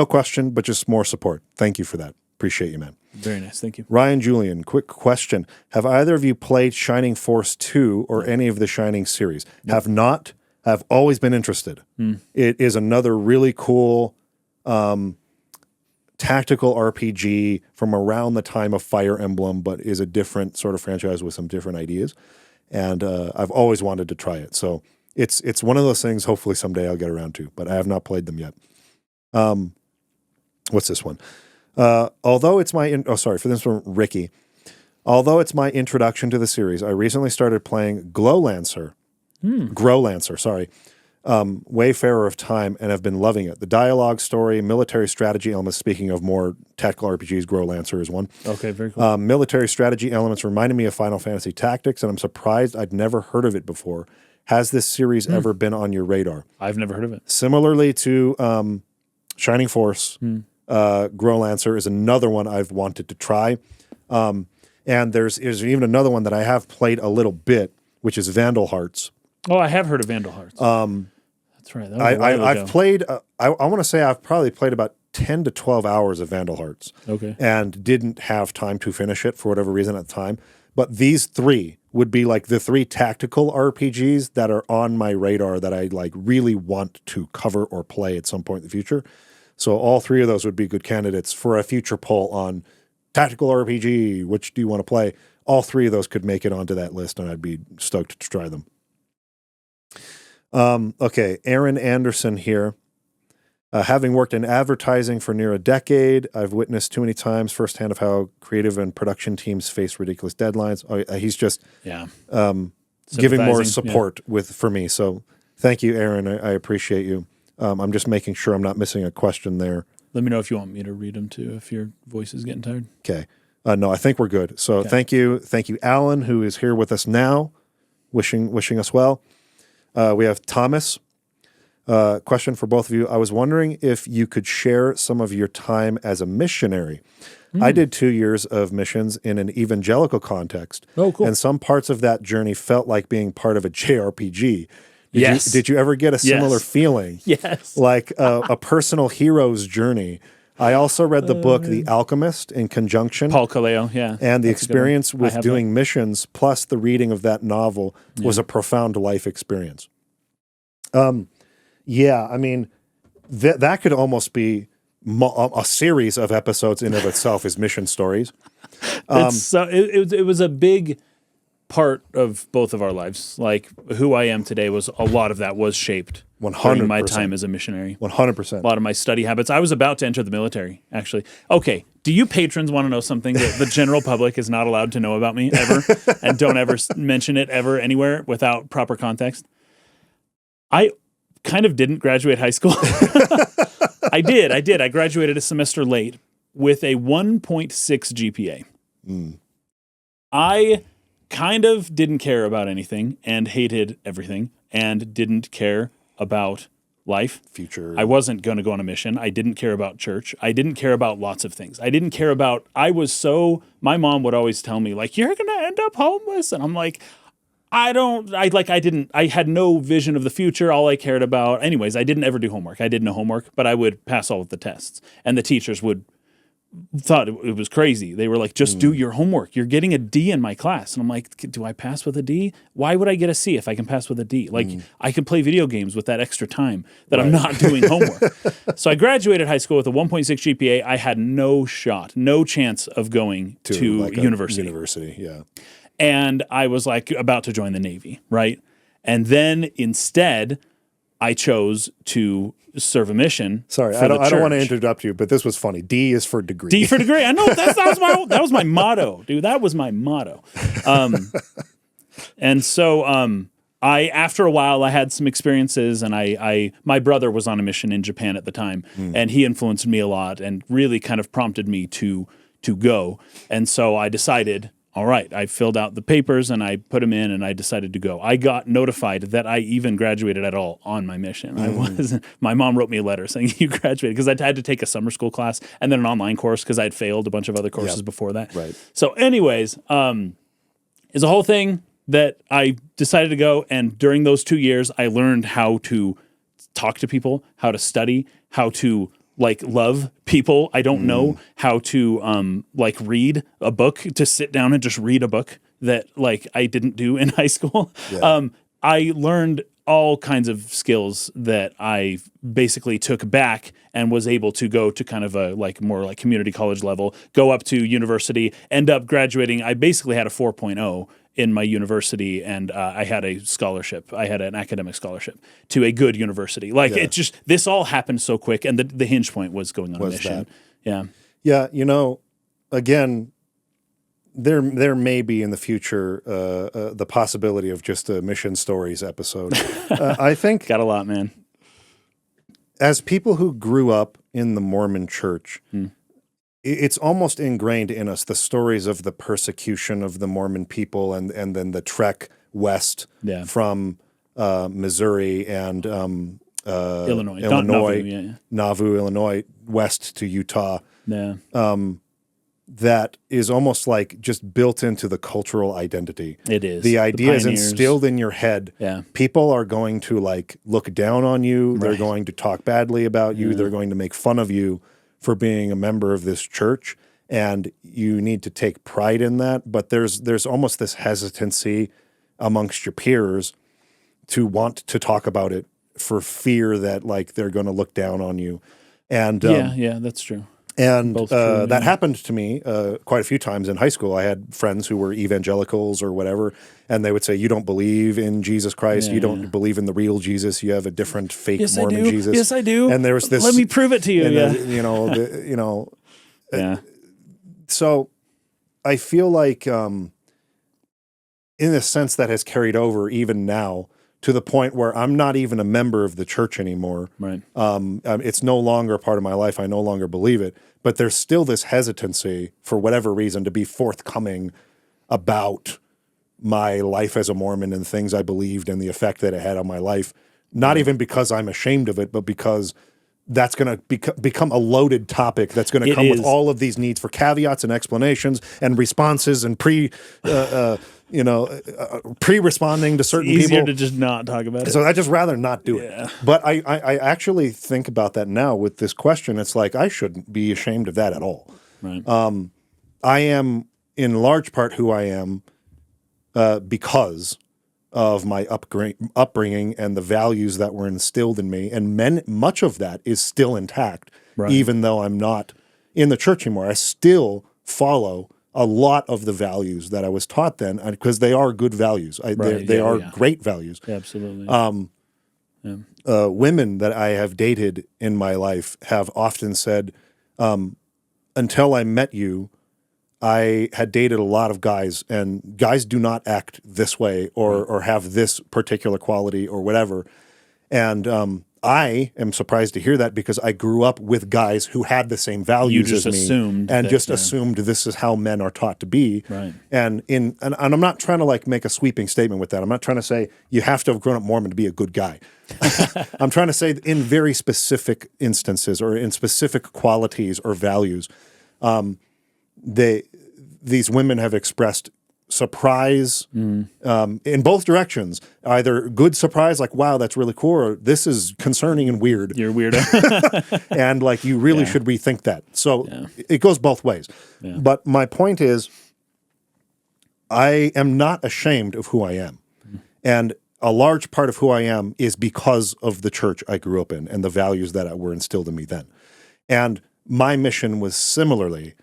question, but just more support. Thank you for that. Appreciate you, man. Very nice. Thank you. Ryan Julian, quick question. Have either of you played Shining Force 2 or any of the Shining series? Have not. Have always been interested. It is another really cool tactical RPG from around the time of Fire Emblem, but is a different sort of franchise with some different ideas. And I've always wanted to try it. So it's one of those things hopefully someday I'll get around to, but I have not played them yet. What's this one? Although it's my for this one, Ricky. Although it's my introduction to the series, I recently started playing Growlancer, sorry. Wayfarer of Time, and have been loving it. The dialogue, story, military strategy elements, speaking of more tactical RPGs, Growlancer is one. Okay, very cool. Military strategy elements reminded me of Final Fantasy Tactics, and I'm surprised I'd never heard of it before. Has this series ever been on your radar? I've never heard of it. Similarly to Shining Force, Growlancer is another one I've wanted to try. And there's even another one that I have played a little bit, which is Vandal Hearts. Oh, I have heard of Vandal Hearts. That's right. That was a while ago. I've played, I want to say I've probably played about 10 to 12 hours of Vandal Hearts. Okay. And didn't have time to finish it for whatever reason at the time. But these three would be like the three tactical RPGs that are on my radar that I like really want to cover or play at some point in the future. So all three of those would be good candidates for a future poll on tactical RPG. Which do you want to play? All three of those could make it onto that list, and I'd be stoked to try them. Okay, Aaron Anderson here. Having worked in advertising for near a decade, I've witnessed too many times firsthand of how creative and production teams face ridiculous deadlines. He's just giving more support for me. So thank you, Aaron. I appreciate you. I'm just making sure I'm not missing a question there. Let me know if you want me to read them too, if your voice is getting tired. Okay. No, I think we're good. So thank you, Alan, who is here with us now, wishing us well. We have Thomas. Question for both of you. I was wondering if you could share some of your time as a missionary. I did 2 years of missions in an evangelical context. Oh, cool. And some parts of that journey felt like being part of a JRPG. Yes. Did you ever get a similar feeling? Yes. Like a personal hero's journey. I also read the book The Alchemist in conjunction. Paul Coelho, yeah. And the That's a good one. experience with I have doing missions plus the reading of that novel was a profound life experience. Yeah, I mean, that could almost be a series of episodes in of itself is mission stories. It was a big part of both of our lives. Like who I am today was a lot of that was shaped 100%. during my time as a missionary. 100%. A lot of my study habits. I was about to enter the military, actually. Okay, do you patrons want to know something that the general public is not allowed to know about me ever, and don't ever mention it ever anywhere without proper context? I kind of didn't graduate high school. I did. I graduated a semester late with a 1.6 GPA. I kind of didn't care about anything and hated everything and didn't care about life. Future. I wasn't going to go on a mission. I didn't care about church. I didn't care about lots of things. My mom would always tell me, like, you're going to end up homeless. And I'm like, I had no vision of the future. All I cared about, anyways, I didn't ever do homework. I did no homework, but I would pass all of the tests. And the teachers thought it was crazy. They were like, just do your homework. You're getting a D in my class. And I'm like, do I pass with a D? Why would I get a C if I can pass with a D? Like, I could play video games with that extra time that I'm not doing homework. So I graduated high school with a 1.6 GPA. I had no shot, no chance of going to like a university. University, yeah. And I was like about to join the Navy, right? And then instead, I chose to serve a mission. Sorry, for I don't want to church. interrupt you, but this was funny. D is for degree. D for degree. I know that was my motto, dude. That was my motto. And so after a while I had some experiences, and my brother was on a mission in Japan at the time, and he influenced me a lot and really kind of prompted me to go. And so I decided, all right, I filled out the papers and I put them in, and I decided to go. I got notified that I even graduated at all on my mission. My mom wrote me a letter saying you graduated, because I had to take a summer school class and then an online course because I'd failed a bunch of other courses before that. Right. So anyways, is a whole thing that I decided to go. And during those 2 years, I learned how to talk to people, how to study, how to love people. I don't know how to read a book, to sit down and just read a book that I didn't do in high school. Yeah. I learned all kinds of skills that I basically took back and was able to go to kind of a more community college level, go up to university, end up graduating. I basically had a 4.0 in my university, and I had a scholarship. I had an academic scholarship to a good university. It just, this all happened so quick, and the hinge point was going on a mission. That. Yeah, again, there may be in the future the possibility of just a Mission Stories episode. I think got a lot, man. As people who grew up in the Mormon Church, it's almost ingrained in us, the stories of the persecution of the Mormon people, and then the trek west from Missouri and Illinois, Nauvoo, Illinois, west to Utah. Yeah. That is almost like just built into the cultural identity. It is. The idea is instilled in your head. Yeah. People are going to look down on you. Right. They're going to talk badly about you. They're going to make fun of you for being a member of this church, and you need to take pride in that. But there's almost this hesitancy amongst your peers to want to talk about it for fear that they're going to look down on you. And that's true. And that happened to me quite a few times in high school. I had friends who were evangelicals or whatever, and they would say, "You don't believe in Jesus Christ. You don't believe in the real Jesus. You have a different fake Mormon Jesus." Yes, I do. And there was this. Let me prove it to you. Yeah. So I feel like, in a sense, that has carried over even now, to the point where I'm not even a member of the church anymore. Right. It's no longer a part of my life. I no longer believe it. But there's still this hesitancy, for whatever reason, to be forthcoming about my life as a Mormon and things I believed and the effect that it had on my life. Not even because I'm ashamed of it, but because that's going to become a loaded topic that's going to come with all of these needs for caveats and explanations and responses and pre-responding to certain people. It's easier to just not talk about it. So I'd just rather not do it. But I actually think about that now with this question. It's I shouldn't be ashamed of that at all. Right. I am in large part who I am because of my upbringing and the values that were instilled in me. And much of that is still intact, even though I'm not in the church anymore. I still follow a lot of the values that I was taught then, because they are good values. They are great values. Yeah, absolutely. Women that I have dated in my life have often said, until I met you, I had dated a lot of guys, and guys do not act this way or have this particular quality or whatever. And I am surprised to hear that, because I grew up with guys who had the same values as me, assumed this is how men are taught to be. Right. And I'm not trying to make a sweeping statement with that. I'm not trying to say you have to have grown up Mormon to be a good guy. I'm trying to say in very specific instances or in specific qualities or values, these women have expressed surprise in both directions. Either good surprise, like, wow, that's really cool, or this is concerning and weird. You're a weirdo. And like, you really should rethink that. So it goes both ways. Yeah. But my point is, I am not ashamed of who I am. And a large part of who I am is because of the church I grew up in and the values that were instilled in me then. And my mission was similarly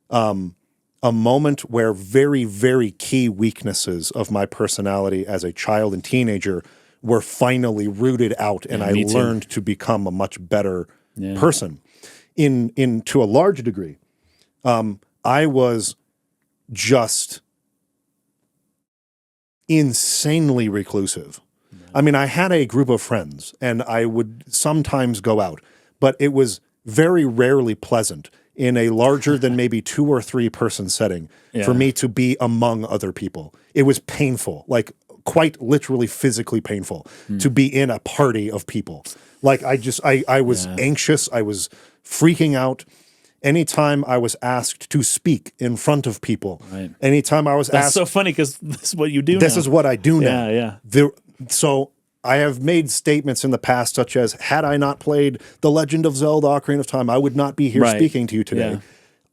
a moment where very, very key weaknesses of my personality as a child and teenager were finally rooted out, and I learned to become a much better person. In to a large degree, I was just insanely reclusive. I mean, I had a group of friends, and I would sometimes go out, but it was very rarely pleasant in a larger than maybe 2 or 3 person setting for me to be among other people. It was painful, like quite literally physically painful to be in a party of people. Like I was anxious. I was freaking out. Anytime I was asked to speak in front of people, anytime I was asked. That's so funny because this is what you do This now. is what I do now. Yeah. So I have made statements in the past such as, had I not played The Legend of Zelda Ocarina of Time, I would not be here speaking to you today. Yeah.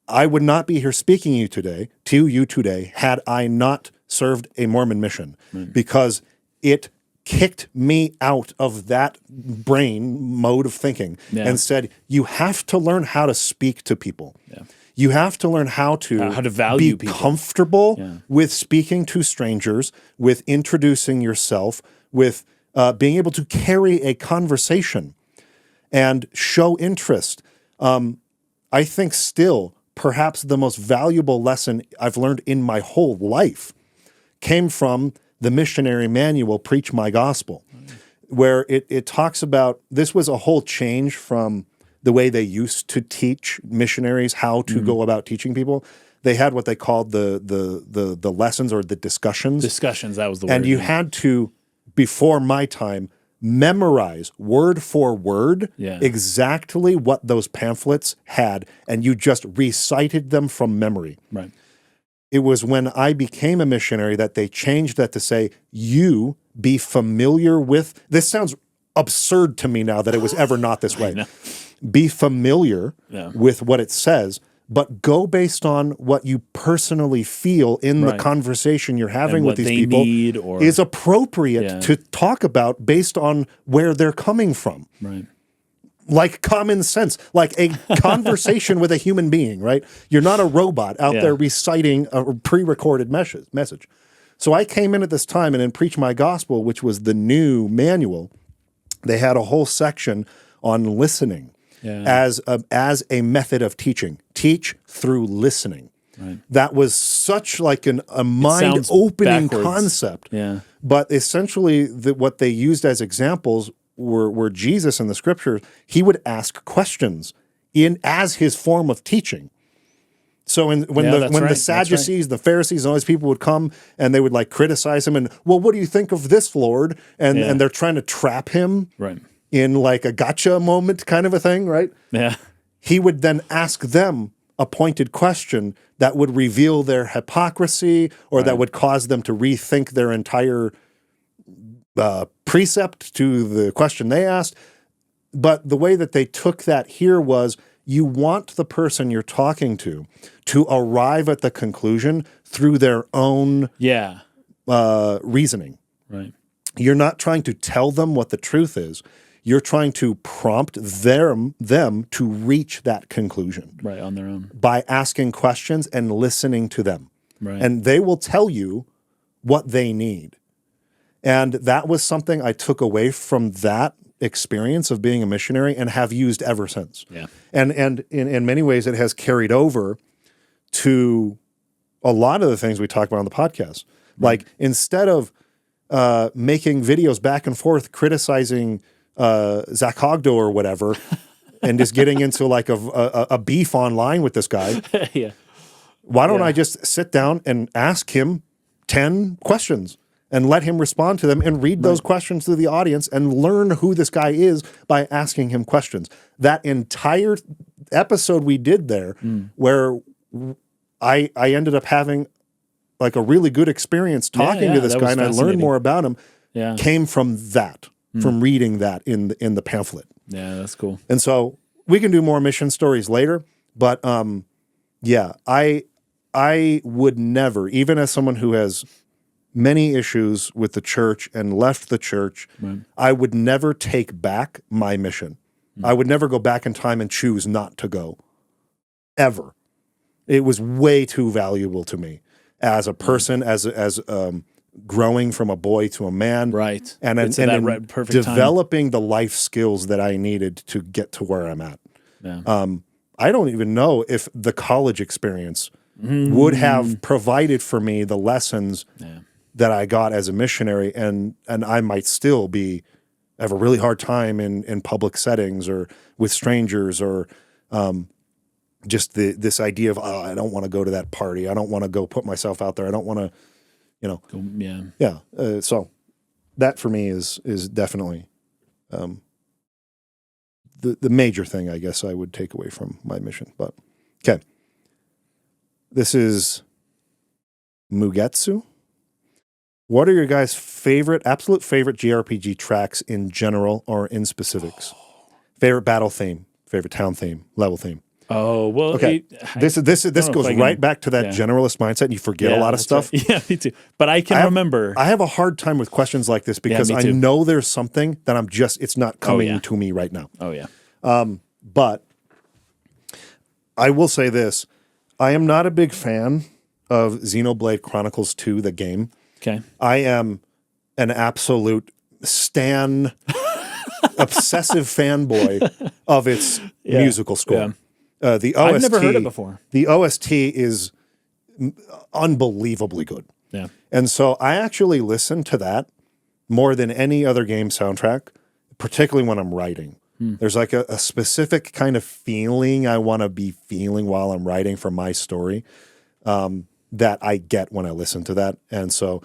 I would not be here speaking to you today had I not served a Mormon mission, because it kicked me out of that brain mode of thinking and said, you have to learn how to speak to people. Yeah. You have to learn how to value be people. Comfortable with speaking to strangers, with introducing yourself, with being able to carry a conversation and show interest. I think still perhaps the most valuable lesson I've learned in my whole life came from the missionary manual, Preach My Gospel, where it talks about, this was a whole change from the way they used to teach missionaries how to go about teaching people. They had what they called the lessons, or the discussions. Discussions, that was the word. And you had to, before my time, memorize word for word exactly what those pamphlets had, and you just recited them from memory. Right. It was when I became a missionary that they changed that to say, you be familiar with, this sounds absurd to me now that it was ever not this way. Be familiar with what it says, but go based on what you personally feel in the conversation you're having with these people is appropriate to talk about based on where they're coming from. Right. Like common sense, like a conversation with a human being, right? You're not a robot out there reciting a pre-recorded message. So I came in at this time, and in Preach My Gospel, which was the new manual, they had a whole section on listening as a method of teaching. Teach through listening. Right. That was such like a mind-opening concept. Yeah. But essentially, what they used as examples were Jesus in the scriptures. He would ask questions as his form of teaching. So when the Sadducees, the Pharisees, and all these people would come and they would like criticize him and, well, what do you think of this, Lord? And they're trying to trap him in like a gotcha moment kind of a thing, right? Yeah. He would then ask them a pointed question that would reveal their hypocrisy, or that would cause them to rethink their entire precept to the question they asked. But the way that they took that here was, you want the person you're talking to arrive at the conclusion through their own reasoning. Right. You're not trying to tell them what the truth is. You're trying to prompt them to reach that conclusion. Right, on their own. By asking questions and listening to them. Right. And they will tell you what they need. And that was something I took away from that experience of being a missionary and have used ever since. Yeah. And in many ways, it has carried over to a lot of the things we talk about on the podcast. Like, instead of making videos back and forth criticizing Zach Hogdo or whatever, and just getting into like a beef online with this guy, why don't I just sit down and ask him 10 questions and let him respond to them and read those questions to the audience and learn who this guy is by asking him questions. That entire episode we did there, where I ended up having like a really good experience talking to this that guy, was and I learned fascinating. more about him. Yeah. Came from that, from reading that in the pamphlet. Yeah, that's cool. And so we can do more mission stories later, but yeah, I would never, even as someone who has many issues with the church and left the church, I would never take back my mission. I would never go back in time and choose not to go, ever. It was way too valuable to me as a person, as growing from a boy to a man, Right. and Into that right, perfect time. developing the life skills that I needed to get to where I'm at. Yeah. I don't even know if the college experience would have provided for me the lessons that I got as a missionary, and I might still have a really hard time in public settings or with strangers, or just this idea of, I don't want to go to that party. I don't want to go put myself out there. I don't want to, Yeah. so that for me is definitely the major thing, I guess, I would take away from my mission. But okay, this is Mugetsu. What are your guys' absolute favorite JRPG tracks in general or in specifics? Favorite battle theme, favorite town theme, level theme. Oh, well, Okay. This goes right back to that yeah. generalist mindset, and you forget a lot of that's stuff. right. Yeah, me too. But I can remember. I have a hard time with questions like this because me I too. know there's something that it's not coming yeah. to me right now. Oh, yeah. But I will say this. I am not a big fan of Xenoblade Chronicles 2, the game. Okay. I am an absolute obsessive fanboy of its musical score. The OST, I've never heard it before. The OST is unbelievably good. Yeah. And so I actually listen to that more than any other game soundtrack, particularly when I'm writing. There's like a specific kind of feeling I want to be feeling while I'm writing for my story that I get when I listen to that. And so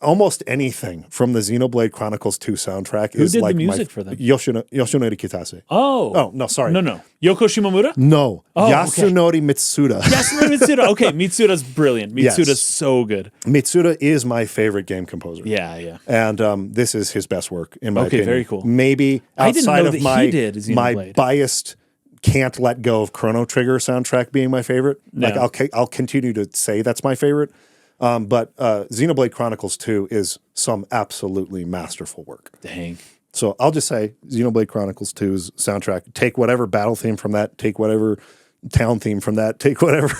almost anything from the Xenoblade Chronicles 2 soundtrack Who is did like the music for them? Yoshinori Kitase. Oh. No, sorry. No. Yoko Shimomura? No. Oh, Yasunori Mitsuda. Yasunori Mitsuda. Okay, Mitsuda's brilliant. Mitsuda's Yes. so good. Mitsuda is my favorite game composer. Yeah. And this is his best work, in my opinion. very cool. Maybe I didn't outside know of that my, he did my Xenoblade. biased Can't Let Go of Chrono Trigger soundtrack being my favorite. Yeah. Like I'll continue to say that's my favorite. But Xenoblade Chronicles 2 is some absolutely masterful work. Dang. So I'll just say Xenoblade Chronicles 2's soundtrack. Take whatever battle theme from that. Take whatever town theme from that. Take whatever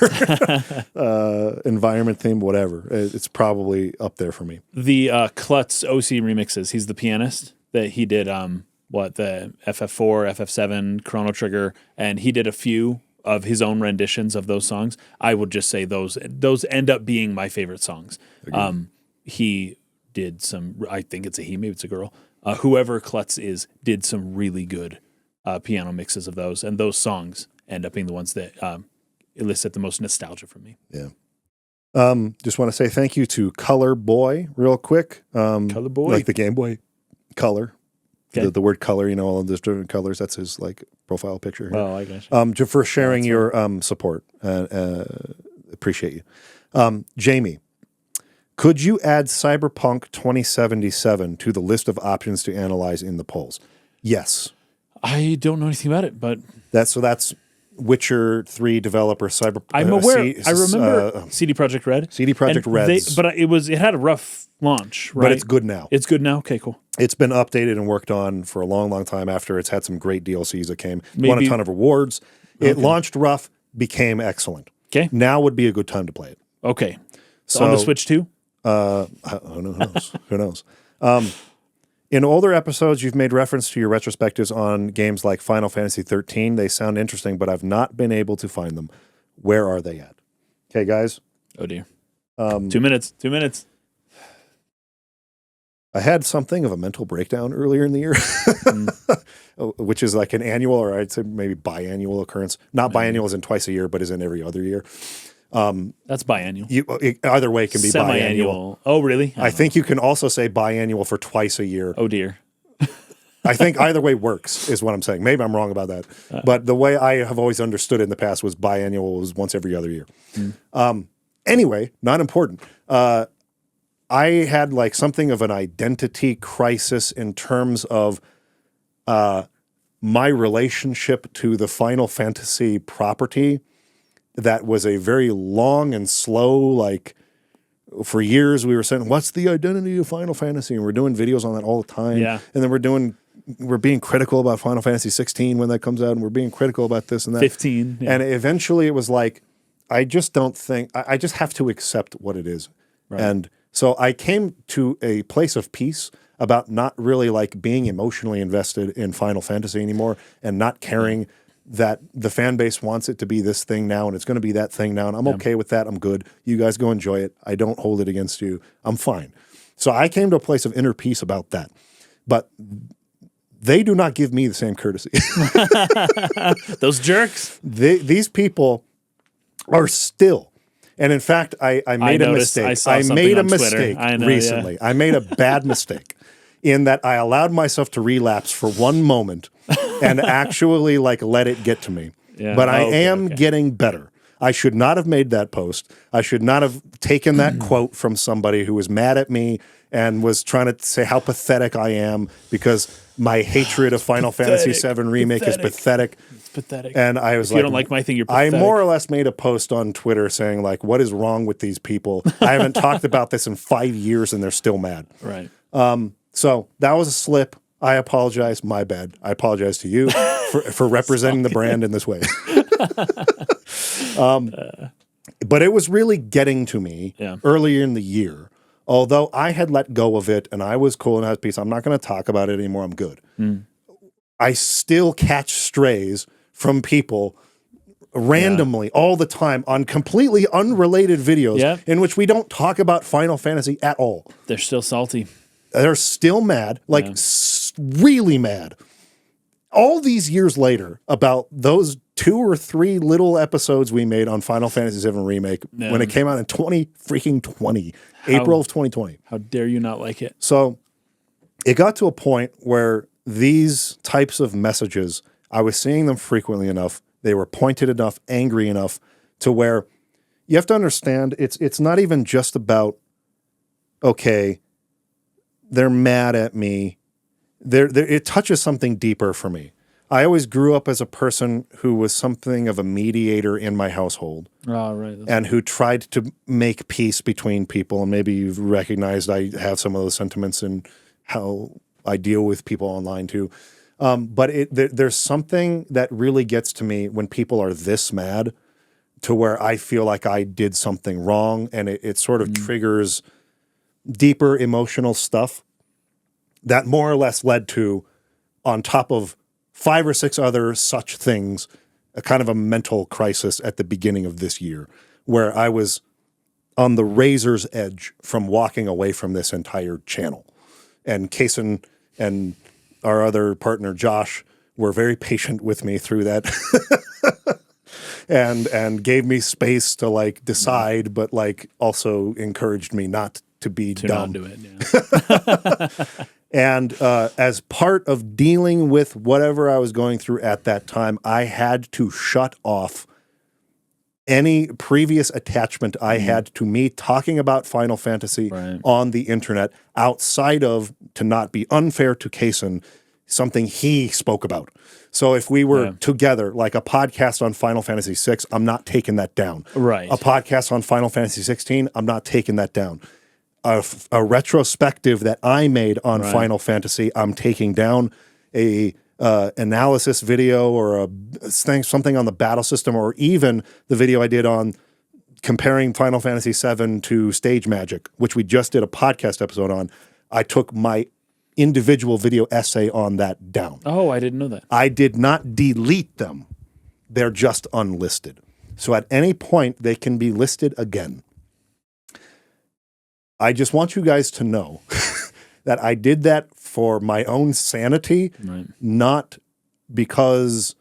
environment theme, whatever. It's probably up there for me. The Klutz OC remixes. He's the pianist that he did the FF4, FF7, Chrono Trigger, and he did a few of his own renditions of those songs. I would just say those end up being my favorite songs. He did some, I think it's a he, maybe it's a girl. Whoever Klutz is did some really good piano mixes of those, and those songs end up being the ones that elicit the most nostalgia from me. Yeah. Just want to say thank you to Color Boy real quick. Color Boy? Like the Game Boy Color. Okay. The word color, all of those different colors. That's his like profile picture. Here. Oh, I guess. For sharing your support. Appreciate you. Jamie, could you add Cyberpunk 2077 to the list of options to analyze in the polls? Yes. I don't know anything about it, but That's Witcher 3 developer Cyber. I'm aware. I remember CD Projekt Red. CD Projekt Red's. But it had a rough launch, right? But it's good now. It's good now. Okay, cool. It's been updated and worked on for a long, long time after it's had some great DLCs that came. Won a Maybe- ton of awards. It launched rough, became excellent. Okay. Now would be a good time to play it. Okay. So On the Switch too? Who knows? Who knows? In older episodes, you've made reference to your retrospectives on games like Final Fantasy 13. They sound interesting, but I've not been able to find them. Where are they at? Okay, guys. Oh dear. 2 minutes. 2 minutes. I had something of a mental breakdown earlier in the year, which is like an annual, or I'd say maybe biannual occurrence. Not biannual as in twice a year, but as in every other year. That's biannual. Either way, it can be biannual. Semi-annual. Oh, really? I think you can also say biannual for twice a year. Oh dear. I think either way works, is what I'm saying. Maybe I'm wrong about that. But the way I have always understood it in the past was biannual was once every other year. Anyway, not important. I had like something of an identity crisis in terms of my relationship to the Final Fantasy property. That was a very long and slow, like for years we were saying, what's the identity of Final Fantasy? And we're doing videos on that all the time. Yeah. And then we're being critical about Final Fantasy 16 when that comes out, and we're being critical about this and that. 15. Yeah. And eventually it was like, I just don't think, I just have to accept what it is. Right. And so I came to a place of peace about not really like being emotionally invested in Final Fantasy anymore and not caring that the fan base wants it to be this thing now and it's going to be that thing now. And I'm okay with that. I'm good. You guys go enjoy it. I don't hold it against you. I'm fine. So I came to a place of inner peace about that. But they do not give me the same courtesy. Those jerks. These people are still, and in fact, I made a mistake. I made a mistake recently. Yeah. I made a bad mistake in that I allowed myself to relapse for one moment and actually like let it get to me. Yeah. But I am getting better. I should not have made that post. I should not have taken that quote from somebody who was mad at me and was trying to say how pathetic I am because my hatred of Final Fantasy VII Remake is pathetic. It's pathetic. And I was if you don't like my thing, you're pathetic. I more or less made a post on Twitter saying like, what is wrong with these people? I haven't talked about this in 5 years and they're still mad. Right. So that was a slip. I apologize. My bad. I apologize to you for representing the brand in this way. But it was really getting to me earlier in the year. Although I had let go of it and I was cool and I was peace, I'm not going to talk about it anymore. I'm good. I still catch strays from people randomly all the time on completely unrelated videos in which we don't talk about Final Fantasy at all. They're still salty. They're still mad, like really mad. All these years later about those 2 or 3 little episodes we made on Final Fantasy VII Remake when it came out in April of 2020. How dare you not like it? So it got to a point where these types of messages, I was seeing them frequently enough. They were pointed enough, angry enough to where you have to understand it's not even just about, okay, they're mad at me. It touches something deeper for me. I always grew up as a person who was something of a mediator in my household. Oh, right. And who tried to make peace between people. And maybe you've recognized I have some of those sentiments in how I deal with people online too. But there's something that really gets to me when people are this mad to where I feel like I did something wrong. And it sort of triggers deeper emotional stuff that more or less led to, on top of 5 or 6 other such things, a kind of a mental crisis at the beginning of this year where I was on the razor's edge from walking away from this entire channel. And Kason and our other partner, Josh, were very patient with me through that and gave me space to like decide, but like also encouraged me not to be dumb. Not do it, yeah. And as part of dealing with whatever I was going through at that time, I had to shut off any previous attachment I had to me talking about Final Fantasy on the internet outside of, to not be unfair to Kason, something he spoke about. So if we were together, like a podcast on Final Fantasy VI, I'm not taking that down. Right. A podcast on Final Fantasy 16, I'm not taking that down. A retrospective that I made on Final Fantasy, I'm taking down. A analysis video or something on the battle system, or even the video I did on comparing Final Fantasy VII to Stage Magic, which we just did a podcast episode on. I took my individual video essay on that down. Oh, I didn't know that. I did not delete them. They're just unlisted. So at any point, they can be listed again. I just want you guys to know that I did that for my own sanity, not because,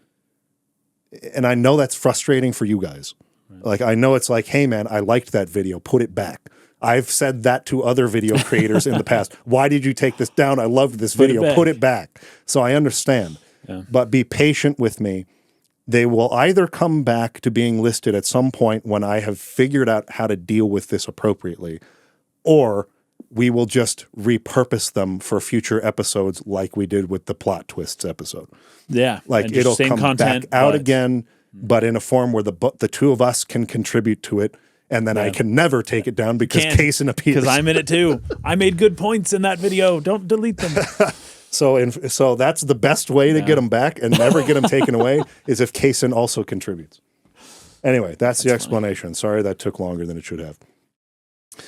and I know that's frustrating for you guys. Like, I know it's like, hey man, I liked that video, put it back. I've said that to other video creators in the past. Why did you take this down? I loved this video, put it back. So I understand, but be patient with me. They will either come back to being listed at some point when I have figured out how to deal with this appropriately, or we will just repurpose them for future episodes like we did with the plot twists episode. Yeah. Like and just it'll same come content, back out but- again, but in a form where the two of us can contribute to it, and then I can never take it down because Can't, Kaysen appears. Because I'm in it too. I made good points in that video. Don't delete them. So that's the best way to get them back and never get them taken away is if Kaysen also contributes. Anyway, that's the explanation. Sorry that took longer than it should have.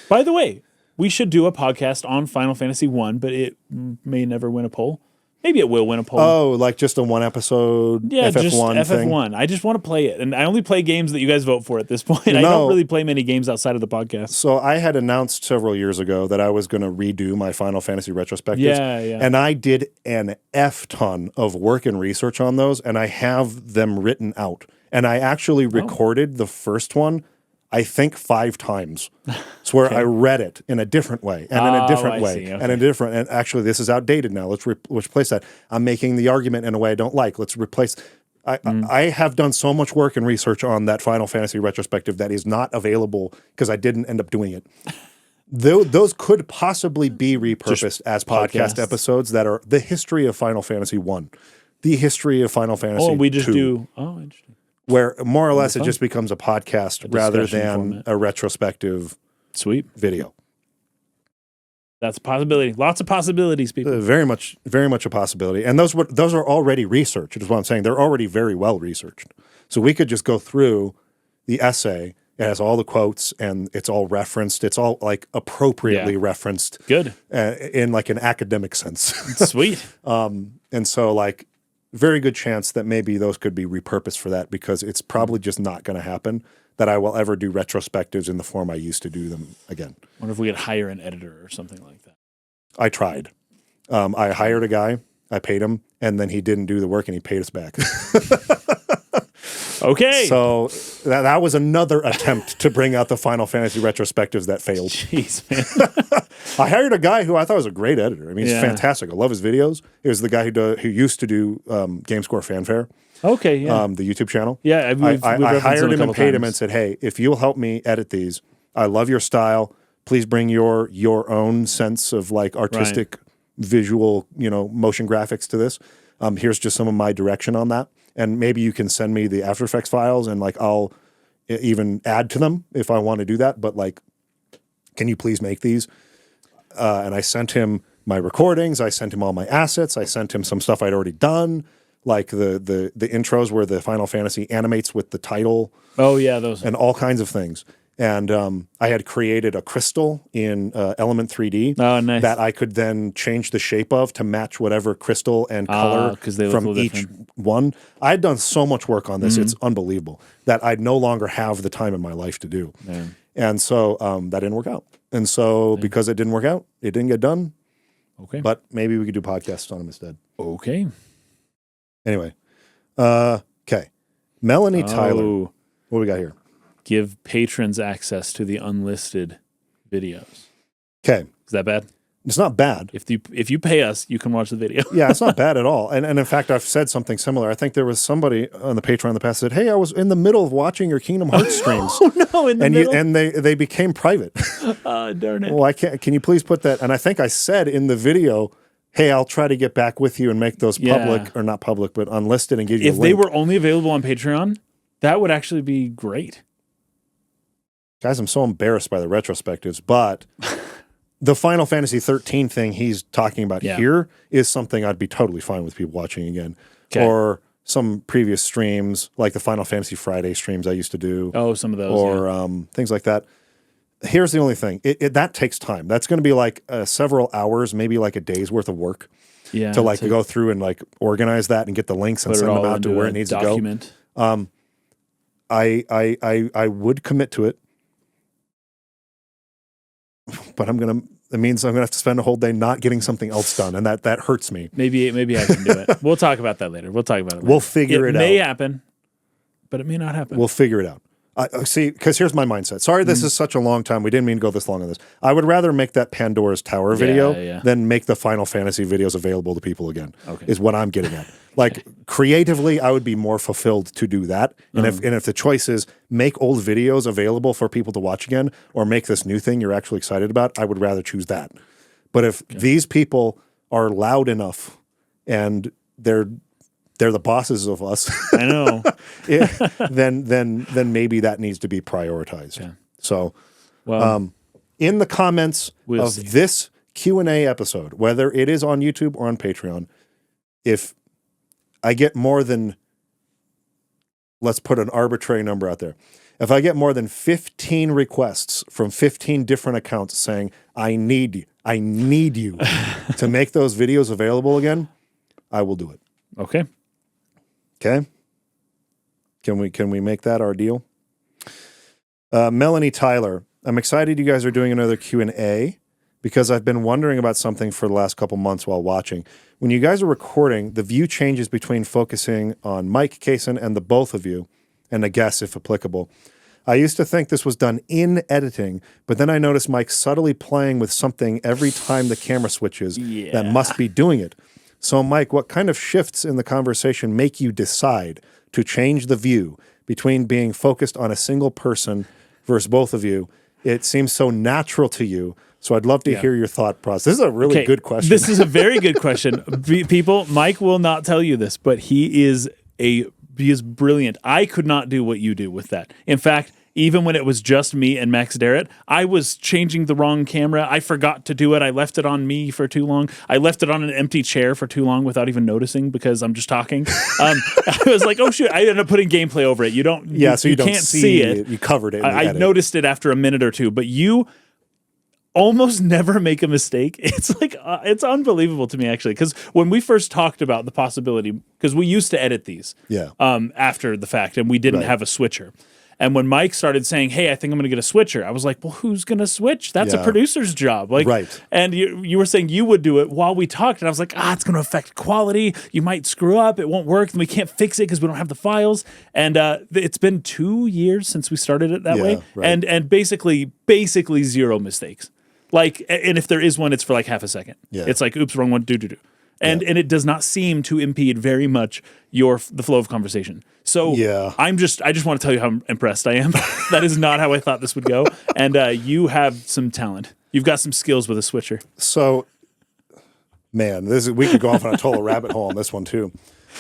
By the way, we should do a podcast on Final Fantasy 1, but it may never win a poll. Maybe it will win a poll. Oh, like just a one episode yeah, FF1 just thing? FF1. I just want to play it. And I only play games that you guys vote for at this point. I don't really play many games outside of the podcast. So I had announced several years ago that I was going to redo my Final Fantasy retrospectives. Yeah. And I did an F ton of work and research on those, and I have them written out. And I actually recorded the first one, I think 5 times. It's where I read it in a different way and in a different way see. Okay. and a different. And actually, this is outdated now. Let's replace that. I'm making the argument in a way I don't like. Let's replace. I have done so much work and research on that Final Fantasy retrospective that is not available because I didn't end up doing it. Those could possibly be repurposed as podcast episodes that are the history of Final Fantasy 1, the history of Final Fantasy 2. we just do. Oh, interesting. Where more or less it just becomes a podcast rather discussion than format. a retrospective Sweet. video. That's a possibility. Lots of possibilities, people. Very much a possibility. And those are already researched, is what I'm saying. They're already very well researched. So we could just go through the essay. It has all the quotes and it's all referenced. It's all like appropriately referenced. Good. In like an academic sense. Sweet. And so like very good chance that maybe those could be repurposed for that because it's probably just not going to happen that I will ever do retrospectives in the form I used to do them again. Wonder if we could hire an editor or something like that. I tried. I hired a guy, I paid him, and then he didn't do the work and he paid us back. Okay. So that was another attempt to bring out the Final Fantasy retrospectives that failed. Jeez, man. I hired a guy who I thought was a great editor. I mean, he's fantastic. I love his videos. He was the guy who used to do GameScore Fanfare. Okay, yeah. The YouTube channel. Yeah, we've I referenced hired a him and couple paid him times. and said, hey, if you'll help me edit these, I love your style. Please bring your own sense of like artistic visual, motion graphics to this. Here's just some of my direction on that. And maybe you can send me the After Effects files and like I'll even add to them if I want to do that. But like, can you please make these? And I sent him my recordings. I sent him all my assets. I sent him some stuff I'd already done, like the intros where the Final Fantasy animates with the title. Oh, yeah, those. And all kinds of things. And I had created a crystal in Element 3D that I could then change the shape of to match whatever crystal and color 'cause they look a from little each different. one. I had done so much work on this. It's unbelievable that I no longer have the time in my life to do. Man. And so that didn't work out. And so because it didn't work out, it didn't get done. Okay. But maybe we could do podcasts on them instead. Okay. Anyway. Okay. Melanie Tyler. Oh, What do we got here? give patrons access to the unlisted videos. Okay. Is that bad? It's not bad. If you pay us, you can watch the video. Yeah, it's not bad at all. And in fact, I've said something similar. I think there was somebody on the Patreon in the past that said, hey, I was in the middle of watching your Kingdom Hearts streams. Oh no, in the middle. And they became private. Darn it. Well, can you please put that? And I think I said in the video, hey, I'll try to get back with you and make those public, or not public, but unlisted and give you a If link. they were only available on Patreon, that would actually be great. Guys, I'm so embarrassed by the retrospectives, but the Final Fantasy 13 thing he's talking about here is something I'd be totally fine with people watching again. Okay. Or some previous streams, like the Final Fantasy Friday streams I used to do. Oh, some of those. Or things like that. Here's the only thing. That takes time. That's going to be like several hours, maybe like a day's worth of work to like go through and like organize that and get the links and send them out to where it needs to go. I would commit to it, but it means I'm gonna have to spend a whole day not getting something else done, and that hurts me. Maybe I can do it. We'll talk about that later. We'll figure it out. It may happen, but it may not happen. We'll figure it out. See, because here's my mindset. Sorry, this is such a long time. We didn't mean to go this long on this. I would rather make that Pandora's Tower video than make the Final Fantasy videos available to people again. Is what I'm getting at. Like creatively, I would be more fulfilled to do that. And if the choice is make old videos available for people to watch again, or make this new thing you're actually excited about, I would rather choose that. But if these people are loud enough and they're the bosses of us. I know. then maybe that needs to be prioritized. Yeah. So, Well, in the comments of see. this Q&A episode, whether it is on YouTube or on Patreon, if I get more than, let's put an arbitrary number out there. If I get more than 15 requests from 15 different accounts saying, I need you to make those videos available again, I will do it. Okay. Okay. Can we make that our deal? Melanie Tyler, I'm excited you guys are doing another Q&A because I've been wondering about something for the last couple months while watching. When you guys are recording, the view changes between focusing on Mike Kaysen and the both of you, and a guest if applicable. I used to think this was done in editing, but then I noticed Mike subtly playing with something every time the camera switches that must be doing it. So, Mike, what kind of shifts in the conversation make you decide to change the view between being focused on a single person versus both of you? It seems so natural to you. So I'd love to hear your thought process. This is a really good question. This is a very good question. People, Mike will not tell you this, but he is brilliant. I could not do what you do with that. In fact, even when it was just me and Max Darrett, I was changing the wrong camera. I forgot to do it. I left it on me for too long. I left it on an empty chair for too long without even noticing because I'm just talking. I was like, oh, shoot. I ended up putting gameplay over it. You don't can't see it. You covered it. I noticed it after a minute or two, but you almost never make a mistake. It's like, it's unbelievable to me, actually, because when we first talked about the possibility, because we used to edit these after the fact, and we didn't have a switcher. And when Mike started saying, hey, I think I'm going to get a switcher, I was like, well, who's going to switch? That's a producer's job. Like, and you were saying you would do it while we talked. And I was like, it's going to affect quality. You might screw up. It won't work. And we can't fix it because we don't have the files. And it's been 2 years since we started it that way. Right. And basically zero mistakes. Like, and if there is one, it's for like half a second. Yeah. It's like, oops, wrong one, do. And it does not seem to impede very much the flow of conversation. So I just want to tell you how impressed I am. That is not how I thought this would go. And you have some talent. You've got some skills with a switcher. So, man, we could go off on a total rabbit hole on this one too.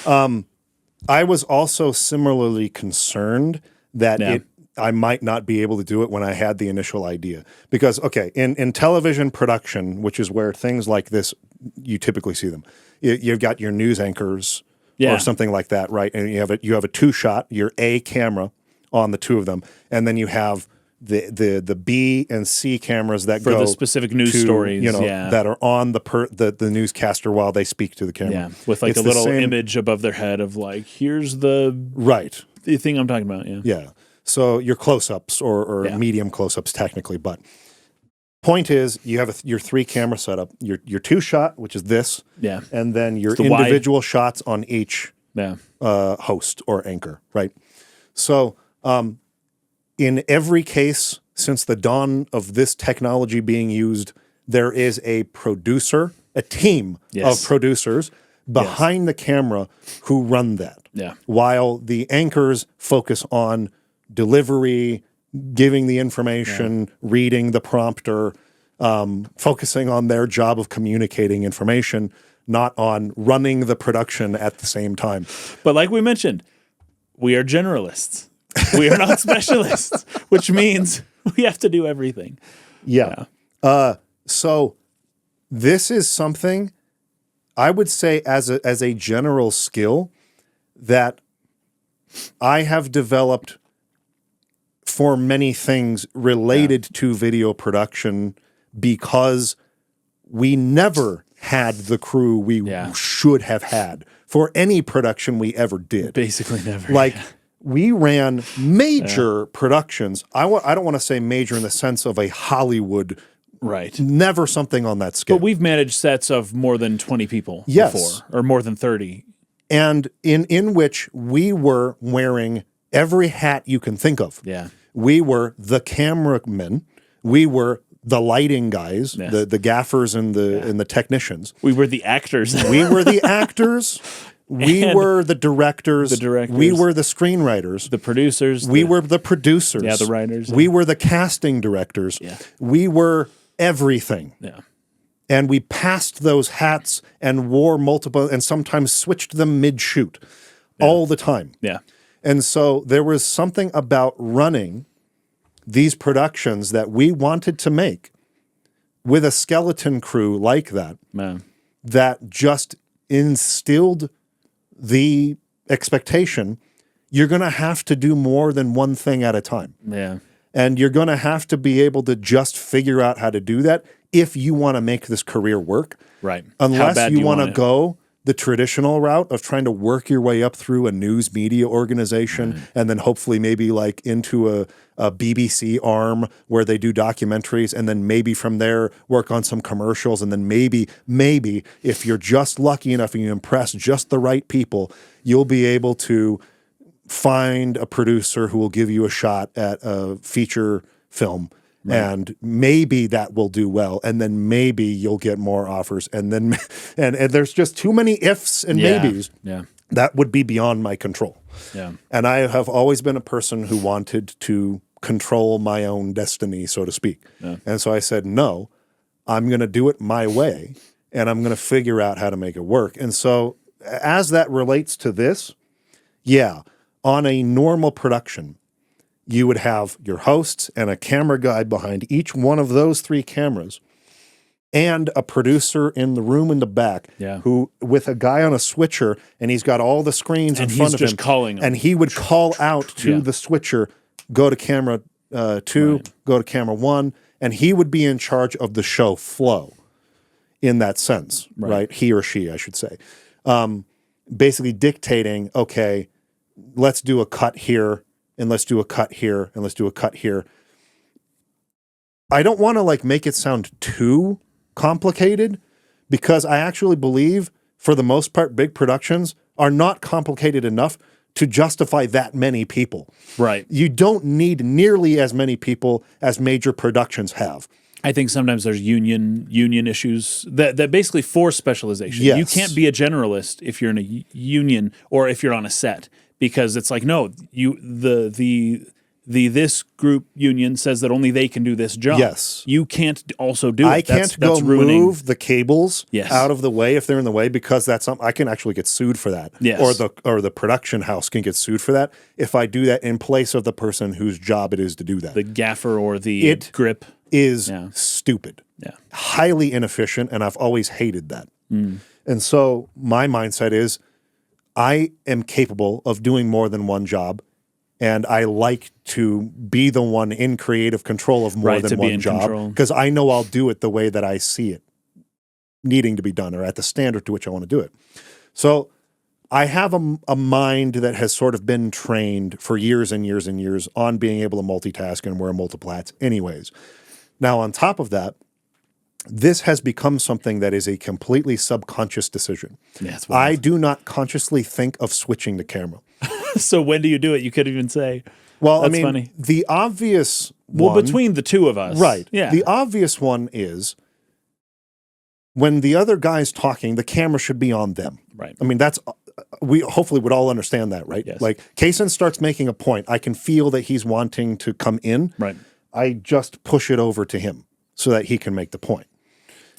I was also similarly concerned that I might not be able to do it when I had the initial idea. Because, okay, in television production, which is where things like this, you typically see them, you've got your news anchors or something like that, right? And you have a two-shot, your A camera on the two of them, and then you have the B and C cameras that for go the specific news stories, that are on the newscaster while they speak to the camera. With like a little image above their head of like, here's the thing I'm talking about. Yeah. So your close-ups or medium close-ups technically, but point is you have your 3-camera setup, your 2-shot, which is this, and then your individual shots on each host or anchor, right? So in every case, since the dawn of this technology being used, there is a producer, a team of producers behind the camera who run that. Yeah. While the anchors focus on delivery, giving the information, reading the prompter, focusing on their job of communicating information, not on running the production at the same time. But like we mentioned, we are generalists. We are not specialists, which means we have to do everything. Yeah. So this is something I would say as a general skill that I have developed for many things related to video production because we never had the crew we should have had for any production we ever did. Basically never. Like we ran major productions. I don't want to say major in the sense of a Hollywood, never something on that scale. But we've managed sets of more than 20 people before, or more than 30. And in which we were wearing every hat you can think of. Yeah. We were the cameramen. We were the lighting guys, Yes. the gaffers and the technicians. We were the actors. We were the actors. We And were the directors. the directors. We were the screenwriters. the producers. We were the producers. Yeah, the writers. We were the casting directors. Yeah. We were everything. Yeah. And we passed those hats and wore multiple and sometimes switched them mid-shoot all the time. Yeah. And so there was something about running these productions that we wanted to make with a skeleton crew like that, Man. that just instilled the expectation you're going to have to do more than one thing at a time. Yeah. And you're going to have to be able to just figure out how to do that if you want to make this career work. Right. How Unless bad you do want to it? go the traditional route of trying to work your way up through a news media organization and then hopefully maybe like into a BBC arm where they do documentaries and then maybe from there work on some commercials and then maybe if you're just lucky enough and you impress just the right people, you'll be able to find a producer who will give you a shot at a feature film. And maybe that will do well, and then maybe you'll get more offers, and then and there's just too many ifs and maybes Yeah. that would be beyond my control. Yeah. And I have always been a person who wanted to control my own destiny, so to speak. And so I said, no, I'm going to do it my way, and I'm going to figure out how to make it work. And so as that relates to this, yeah, on a normal production, you would have your hosts and a camera guy behind each one of those 3 cameras and a producer in the room in the back who with a guy on a switcher and he's got all the screens in front of him. Calling them. And he would call out to the switcher, go to camera 2, go to camera 1, and he would be in charge of the show flow in that sense, right? He or she, I should say. Basically dictating, okay, let's do a cut here, and let's do a cut here, and let's do a cut here. I don't want to like make it sound too complicated because I actually believe for the most part, big productions are not complicated enough to justify that many people. Right. You don't need nearly as many people as major productions have. I think sometimes there's union issues that basically force specialization. Yes. You can't be a generalist if you're in a union or if you're on a set. Because it's like, no, the this group union says that only they can do this job. Yes. You can't also do it. I can't go ruining. move the cables Yes. out of the way if they're in the way because that's something I can actually get sued for that. Yes. Or the production house can get sued for that if I do that in place of the person whose job it is to do that. The gaffer or the grip. Is stupid. Yeah. Highly inefficient, and I've always hated that. Mm. And so my mindset is I am capable of doing more than one job, and I like to be the one in creative control of more than one job because I know I'll do it the way that I see it needing to be done or at the standard to which I want to do it. So I have a mind that has sort of been trained for years and years and years on being able to multitask and wear multiple hats anyways. Now, on top of that, this has become something that is a completely subconscious decision. Yeah, I do not consciously think of switching the camera. So when do you do it? You could even say. Well, That's I mean, funny. the obvious Well, one, between the two of us. right. Yeah. The obvious one is when the other guy's talking, the camera should be on them. Right. I mean, that's we hopefully would all understand that, right? Yes. Like Kaysen starts making a point. I can feel that he's wanting to come in. Right. I just push it over to him so that he can make the point.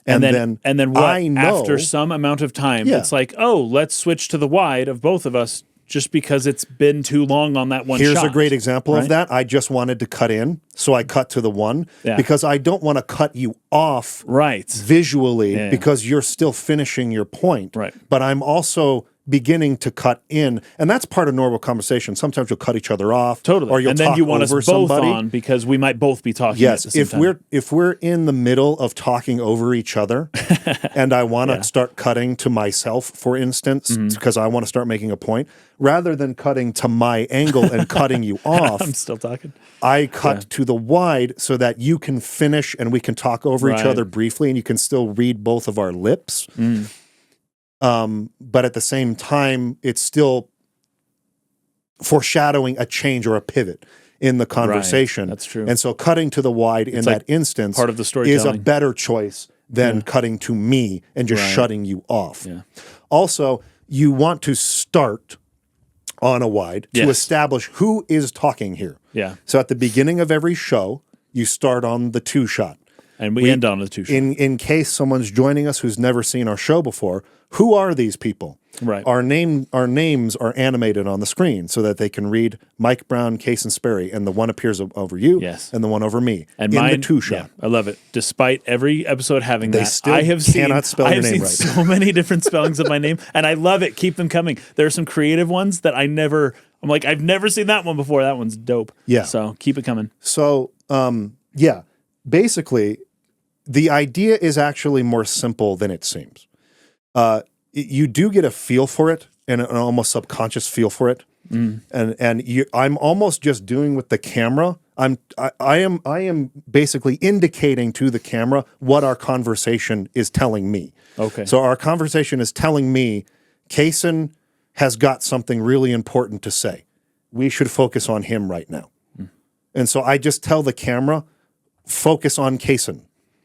And then what? I know, After some amount of time, Yeah. it's like, oh, let's switch to the wide of both of us just because it's been too long on that one here's shot. a great example right? of that. I just wanted to cut in, so I cut to the one because I don't want to cut you off Right. visually because you're still finishing your point. Right. But I'm also beginning to cut in, and that's part of normal conversation. Sometimes you'll cut each other off, Totally. or you'll and then talk you want us over both somebody. on because we might both be talking Yes, at the same time. if we're in the middle of talking over each other, and I want to start cutting to myself, for instance, because I want to start making a point, rather than cutting to my angle and cutting you off, I'm still talking. I cut to the wide so that you can finish and we can talk over each Right. other briefly, and you can still read both of our lips. But at the same time, it's still foreshadowing a change or a pivot in the conversation. That's true. And so cutting to the wide in that instance part of the is a storytelling. better choice than cutting to me and just shutting you off. Yeah. Also, you want to start on a wide to establish who is talking here. Yeah. So at the beginning of every show, you start on the 2-shot. And we end on the 2-shot. In case someone's joining us who's never seen our show before, who are these people? Right. Our names are animated on the screen so that they can read Mike Brown, Case and Sperry, and the one appears over you, and the one over me. And in mine, the 2-shot. I love it. Despite every episode having They that, still I have cannot spell your name right. so many different spellings of my name, and I love it. Keep them coming. There are some creative ones that I'm like, I've never seen that one before. That one's dope. Yeah. So keep it coming. So, basically, the idea is actually more simple than it seems. You do get a feel for it, and an almost subconscious feel for it. I'm almost just doing with the camera. I am basically indicating to the camera what our conversation is telling me. Okay. So our conversation is telling me, Kaysen has got something really important to say. We should focus on him right now. And so I just tell the camera, focus on Kaysen.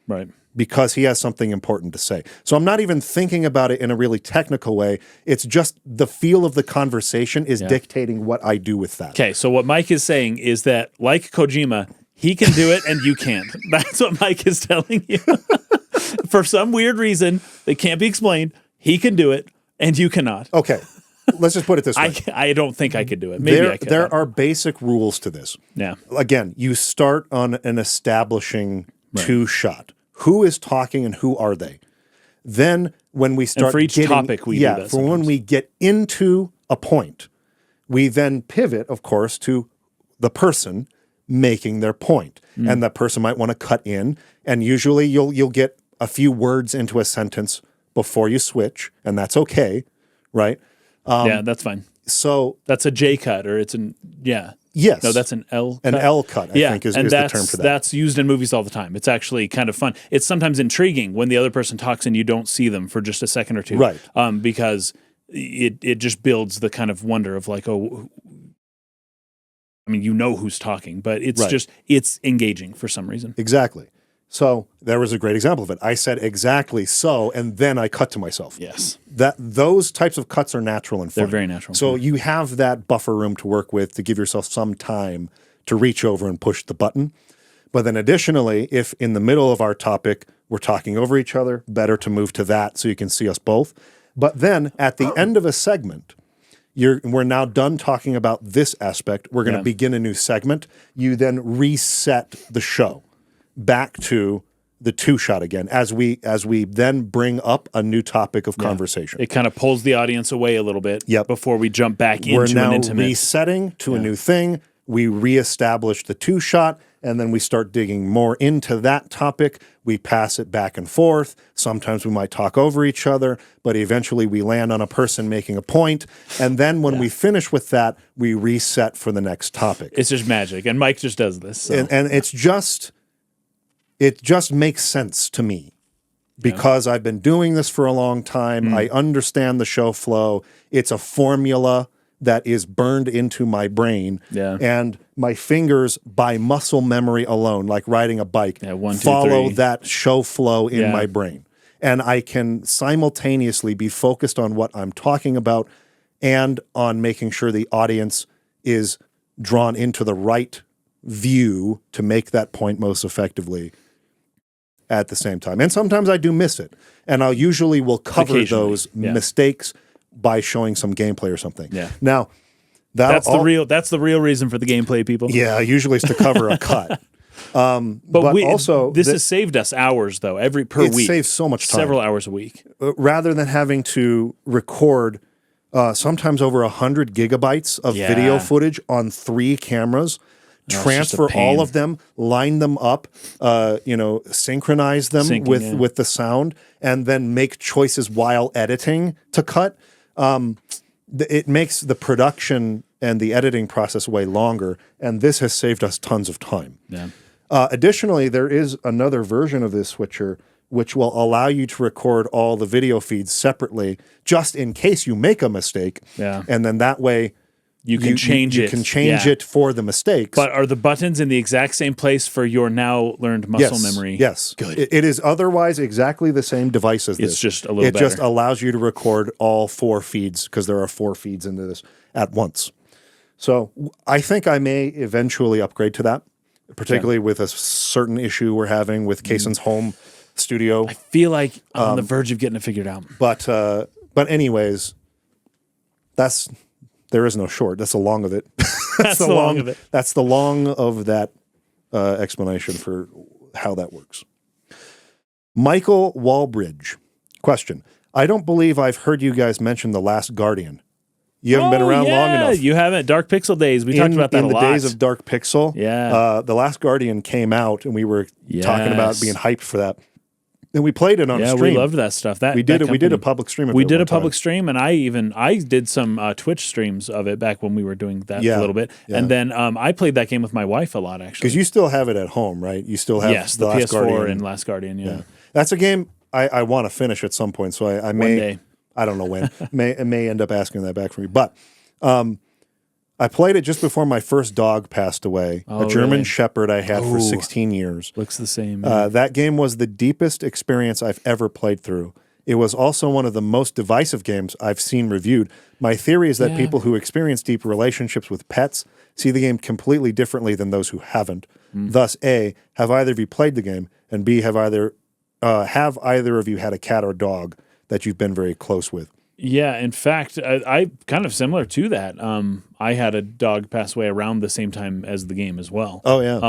Right. Because he has something important to say. So I'm not even thinking about it in a really technical way. It's just the feel of the conversation is dictating what I do with that. Okay, so what Mike is saying is that, like Kojima, he can do it and you can't. That's what Mike is telling you. For some weird reason that can't be explained, he can do it and you cannot. Okay, let's just put it this way. I don't think I could do it. Maybe I could. There are basic rules to this. Yeah. Again, you start on an establishing 2-shot. Who is talking and who are they? Then when we start and for each topic we do that for when we get into a point, we then pivot, of course, to the person making their point. And that person might want to cut in, and usually you'll get a few words into a sentence before you switch, and that's okay, right? Yeah, that's fine. So that's a J cut, or it's an yes. No, that's an L cut. An L cut, I think, is the term for that. That's used in movies all the time. It's actually kind of fun. It's sometimes intriguing when the other person talks and you don't see them for just a second or two. Right. Because it just builds the kind of wonder of like, oh, I mean, you know who's talking, but it's just, it's engaging for some reason. Exactly. So there was a great example of it. I said exactly so, and then I cut to myself. Yes. Those types of cuts are natural and fun. They're very natural. So you have that buffer room to work with to give yourself some time to reach over and push the button. But then additionally, if in the middle of our topic we're talking over each other, better to move to that so you can see us both. But then at the end of a segment, we're now done talking about this aspect. We're going to begin a new segment. You then reset the show back to the 2-shot again as we then bring up a new topic of conversation. It kind of pulls the audience away a little bit before we jump back into an intimate. We're now resetting to a new thing. We reestablish the 2-shot, and then we start digging more into that topic. We pass it back and forth. Sometimes we might talk over each other, but eventually we land on a person making a point. And then when we finish with that, we reset for the next topic. It's just magic, and Mike just does this. So. And it just makes sense to me because I've been doing this for a long time. I understand the show flow. It's a formula that is burned into my brain. Yeah. And my fingers, by muscle memory alone, like riding a bike, 1, 2, follow 3. that show flow in my brain. And I can simultaneously be focused on what I'm talking about and on making sure the audience is drawn into the right view to make that point most effectively at the same time. And sometimes I do miss it. And I usually will cover those mistakes by showing some gameplay or something. Yeah. Now, that's the real reason for the gameplay, people. Yeah, usually it's to cover a cut. But also this has saved us hours though per week. It saves so much time. Several hours a week. Rather than having to record sometimes over 100 gigabytes of video footage on 3 cameras, transfer all of them, line them up, synchronize them with the sound, and then make choices while editing to cut. It makes the production and the editing process way longer, and this has saved us tons of time. Yeah. Additionally, there is another version of this switcher which will allow you to record all the video feeds separately, just in case you make a mistake. Yeah. And then that way, You can change You it. can change Yeah. it for the mistakes. But are the buttons in the exact same place for your now learned muscle memory? Yes. Good. It is otherwise exactly the same device as this. It's just a little It just better. allows you to record all 4 feeds because there are 4 feeds into this at once. So I think I may eventually upgrade to that, particularly with a certain issue we're having with Kaysen's home studio. I feel like I'm on the verge of getting it figured out. But anyways, there is no short. That's the long of it. That's the long of it. That's the long of that explanation for how that works. Michael Walbridge, question. I don't believe I've heard you guys mention The Last Guardian. You haven't been around long enough. You haven't. Dark Pixel days. We talked about that in a the lot. days of Dark Pixel. Yeah. The Last Guardian came out, and we were talking about Yes. being hyped for that. And we played it on a yeah, stream. we loved that stuff. We did that it. We did a company- public stream of We it did one a public time. stream, and I did some Twitch streams of it back when we were doing that Yeah, a little bit. yeah. And then I played that game with my wife a lot, actually. Because you still have it at home, right? You still have Yes, the Last PS4 Guardian. and Last Guardian. Yeah. That's a game I want to finish at some point. So I may, day. I don't know when, may end up asking that back from you. But I played it just before my first dog passed away, a German really? Shepherd I had for Ooh. 16 years. Looks the same. That game was the deepest experience I've ever played through. It was also one of the most divisive games I've seen reviewed. My theory is that Yeah. people who experience deep relationships with pets see the game completely differently than those who haven't. Thus, A, have either of you played the game? And B, have either of you had a cat or dog that you've been very close with? Yeah, in fact, I kind of similar to that. I had a dog pass away around the same time as the game as well. Oh, yeah.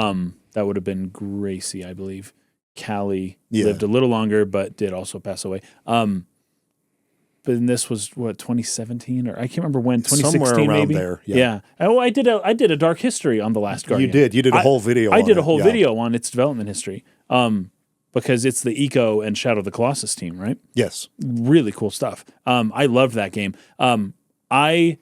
That would have been Gracie, I believe. Callie Yeah. lived a little longer, but did also pass away. But then this was what 2017 or I can't remember when 2016 Somewhere around maybe. there, yeah. Oh, I did a dark history on The Last Guardian. You did. You did a whole video I on did a it, whole yeah. video on its development history. Because it's the Eco and Shadow of the Colossus team, right? Yes. Really cool stuff. I loved that game. I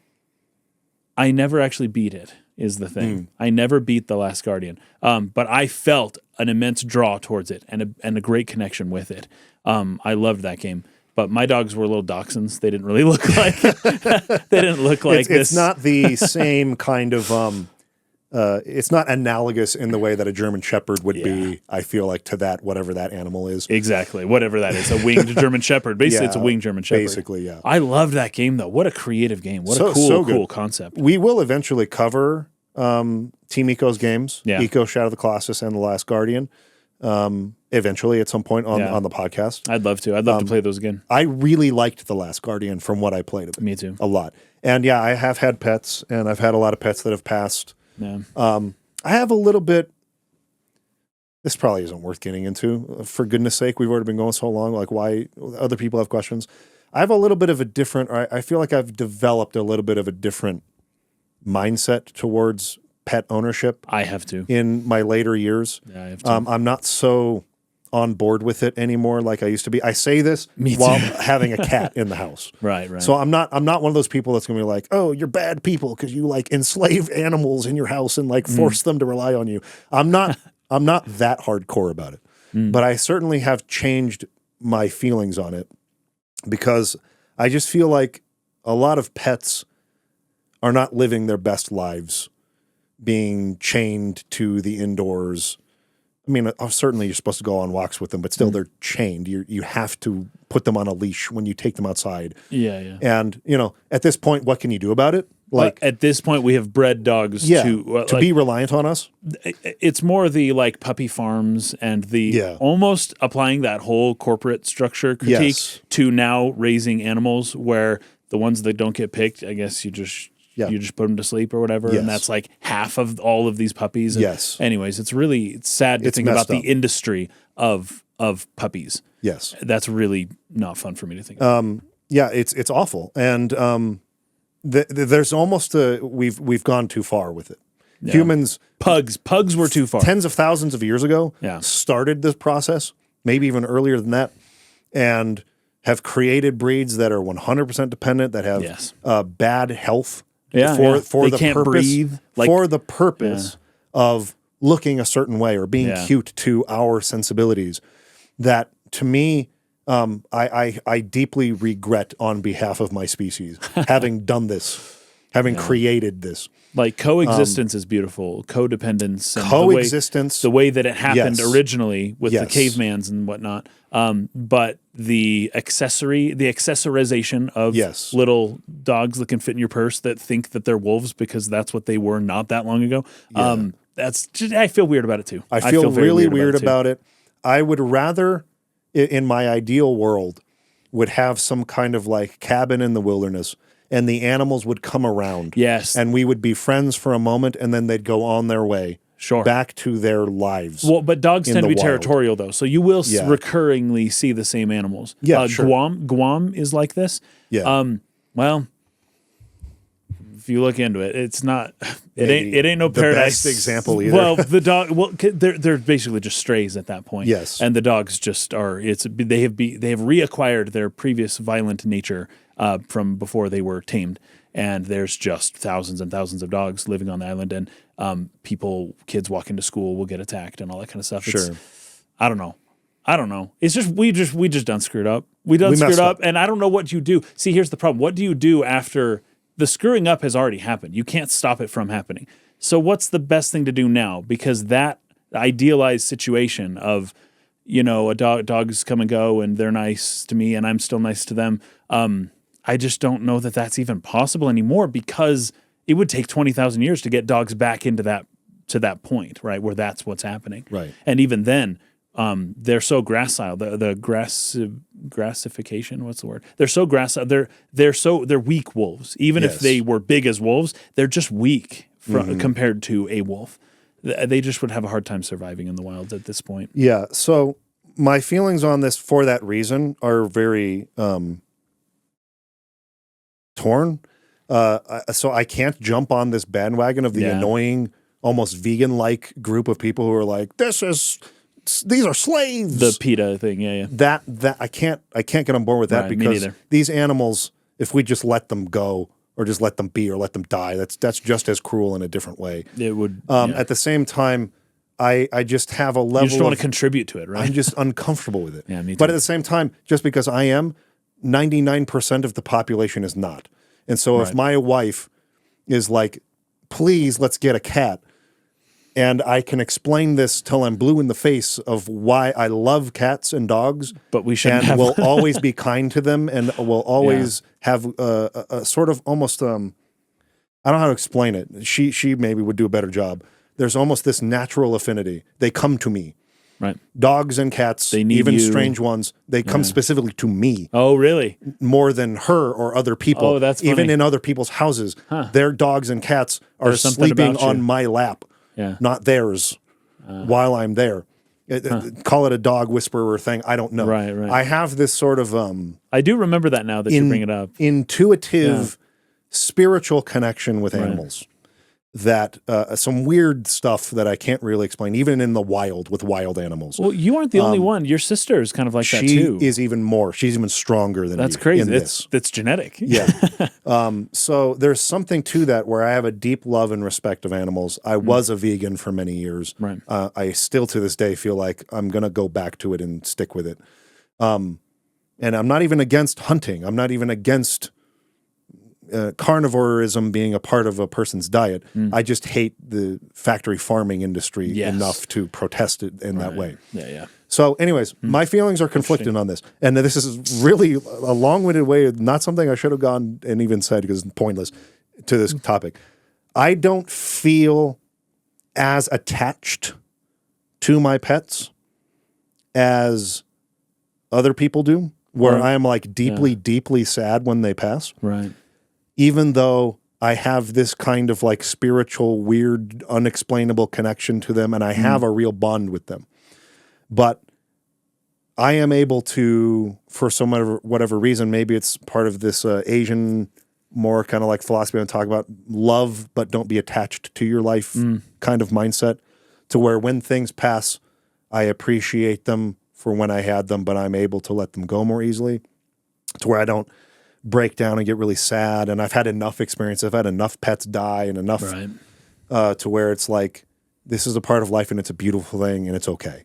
never actually beat it, is the thing. I never beat The Last Guardian. But I felt an immense draw towards it and a great connection with it. I loved that game. But my dogs were little dachshunds. They didn't really look like they didn't look like this. It's not the same kind of it's not analogous in the way that a German Shepherd would be, I feel like, to that, whatever that animal is. Exactly. Whatever that is. A winged German Shepherd. Basically, it's a Yeah, winged German Shepherd. basically, yeah. I loved that game, though. What a creative game. What a So cool, good. cool concept. We will eventually cover Team Eco's games, Yeah. Eco, Shadow of the Colossus, and The Last Guardian, eventually at some point on the podcast. I'd love to. I'd love to play those again. I really liked The Last Guardian from what I played of it. Me too. A lot. And yeah, I have had pets, and I've had a lot of pets that have passed. Yeah. I have a little bit. This probably isn't worth getting into. For goodness sake, we've already been going so long. Like, why other people have questions? I have a little bit of a different. Or I feel like I've developed a little bit of a different mindset towards pet ownership I have to. in my later years. Yeah, I have to. I'm not so on board with it anymore like I used to be. I say this Me while too. having a cat in the house. Right. So I'm not one of those people that's going to be like, oh, you're bad people because you like enslave animals in your house and like force them to rely on you. I'm not that hardcore about it. But I certainly have changed my feelings on it because I just feel like a lot of pets are not living their best lives being chained to the indoors. I mean, certainly you're supposed to go on walks with them, but still they're chained. You have to put them on a leash when you take them outside. Yeah. And, at this point, what can you do about it? Like, at this point, we have bred dogs to to be reliant on us? it's more the like puppy farms and the almost applying that whole corporate structure critique Yes. to now raising animals where the ones that don't get picked, I guess you just put them to sleep or whatever. Yes. And that's like half of all of these puppies. And Yes. Anyways, it's sad to It's think about messed the up. industry of puppies. Yes. That's really not fun for me to think about. Yeah, it's awful. And there's almost we've gone too far with it. Yeah. Humans Pugs were too far. tens of thousands of years ago Yeah. started this process, maybe even earlier than that, and have created breeds that are 100% dependent, that have Yes. bad health Yeah, for They the can't purpose breathe. Like, for the purpose of looking a certain way or being Yeah. cute to our sensibilities. That to me, I deeply regret on behalf of my species having done this having created this. Like coexistence is beautiful. Codependence. And Coexistence. The way that it happened Yes. originally with the Yes. cavemans and whatnot. But the accessorization of Yes. little dogs that can fit in your purse that think that they're wolves because that's what they were not that long ago. That's just, I feel weird about it too. I feel very really weird too. about it. I would rather, in my ideal world, would have some kind of like cabin in the wilderness and the animals would come around. Yes. And we would be friends for a moment and then they'd go on their way. Sure. Back to their lives. Well, but dogs in tend to the be wild. territorial though, so you will Yeah. recurringly see the same animals. Yeah, sure. Guam is like this. Yeah. Well, if you look into it, it's not. Maybe It ain't no the paradise best example either. Well, the dog. Well, they're basically just strays at that point. Yes. and the dogs just are. They have reacquired their previous violent nature from before they were tamed, and there's just thousands and thousands of dogs living on the island, and kids walking to school will get attacked and all that kind of stuff. Sure. I don't know. It's just we just done screwed up. We screwed messed up, up. and I don't know what you do. See, here's the problem. What do you do after the screwing up has already happened? You can't stop it from happening. So what's the best thing to do now? Because that idealized situation of, dogs come and go and they're nice to me and I'm still nice to them. I just don't know that that's even possible anymore because it would take 20,000 years to get dogs back into to that point, right? Where that's what's happening. Right. And even then, they're so gracile. The grassification. What's the word? They're so gracile. They're weak wolves. Even if Yes. they were big as wolves, they're just weak compared to a wolf. They just would have a hard time surviving in the wild at this point. Yeah. So my feelings on this for that reason are very torn. So I can't jump on this bandwagon of the annoying, almost vegan-like group of people who are like, these are slaves. The PETA thing, yeah. That I can't get on board with that Right, me because neither. these animals, if we just let them go or just let them be or let them die, that's just as cruel in a different way. It would. At the same time, I just have a level You just want of to contribute to it, right? I'm just uncomfortable with it. Yeah, me But too. at the same time, just because I am, 99% of the population is not. And so if Right. my wife is like, please, let's get a cat, and I can explain this till I'm blue in the face of why I love cats and dogs, But we shouldn't and have will always be kind to them and will always have a sort of almost, I don't know how to explain it. She maybe would do a better job. There's almost this natural affinity. They come to me. Right. Dogs and cats, They need even you. strange ones, they come specifically to me Oh, really? more than her or other people. Oh, that's even funny. in other people's houses. Their dogs and cats are There's something sleeping about you. on my lap, Yeah. not theirs, while I'm there. Call it a dog whisperer thing. I don't know. Right, right. I have this sort of I do remember that now that you bring it up. intuitive spiritual connection with animals. That some weird stuff that I can't really explain, even in the wild with wild animals. Well, you aren't the only one. Your sister is kind of like that She too. is even more. She's even stronger than That's you crazy. in this. That's genetic. Yeah. So there's something to that where I have a deep love and respect of animals. I was a vegan for many years. Right. I still to this day feel like I'm going to go back to it and stick with it. And I'm not even against hunting. I'm not even against carnivorism being a part of a person's diet. I just hate the factory farming industry Yes. enough to protest it in that way. Yeah. So, anyways, my feelings are conflicted on this, and this is really a long-winded way. Not something I should have gone and even said because it's pointless to this topic. I don't feel as attached to my pets as other people do, where Right. I am like deeply, deeply sad when they pass, Right. even though I have this kind of like spiritual, weird, unexplainable connection to them, and I have a real bond with them. But I am able to, for some whatever reason, maybe it's part of this Asian, more kind of like philosophy I'm talking about, love but don't be attached to your life kind of mindset, to where when things pass, I appreciate them for when I had them, but I'm able to let them go more easily, to where I don't break down and get really sad. And I've had enough experience. I've had enough pets die and enough Right. to where it's like, this is a part of life and it's a beautiful thing and it's okay.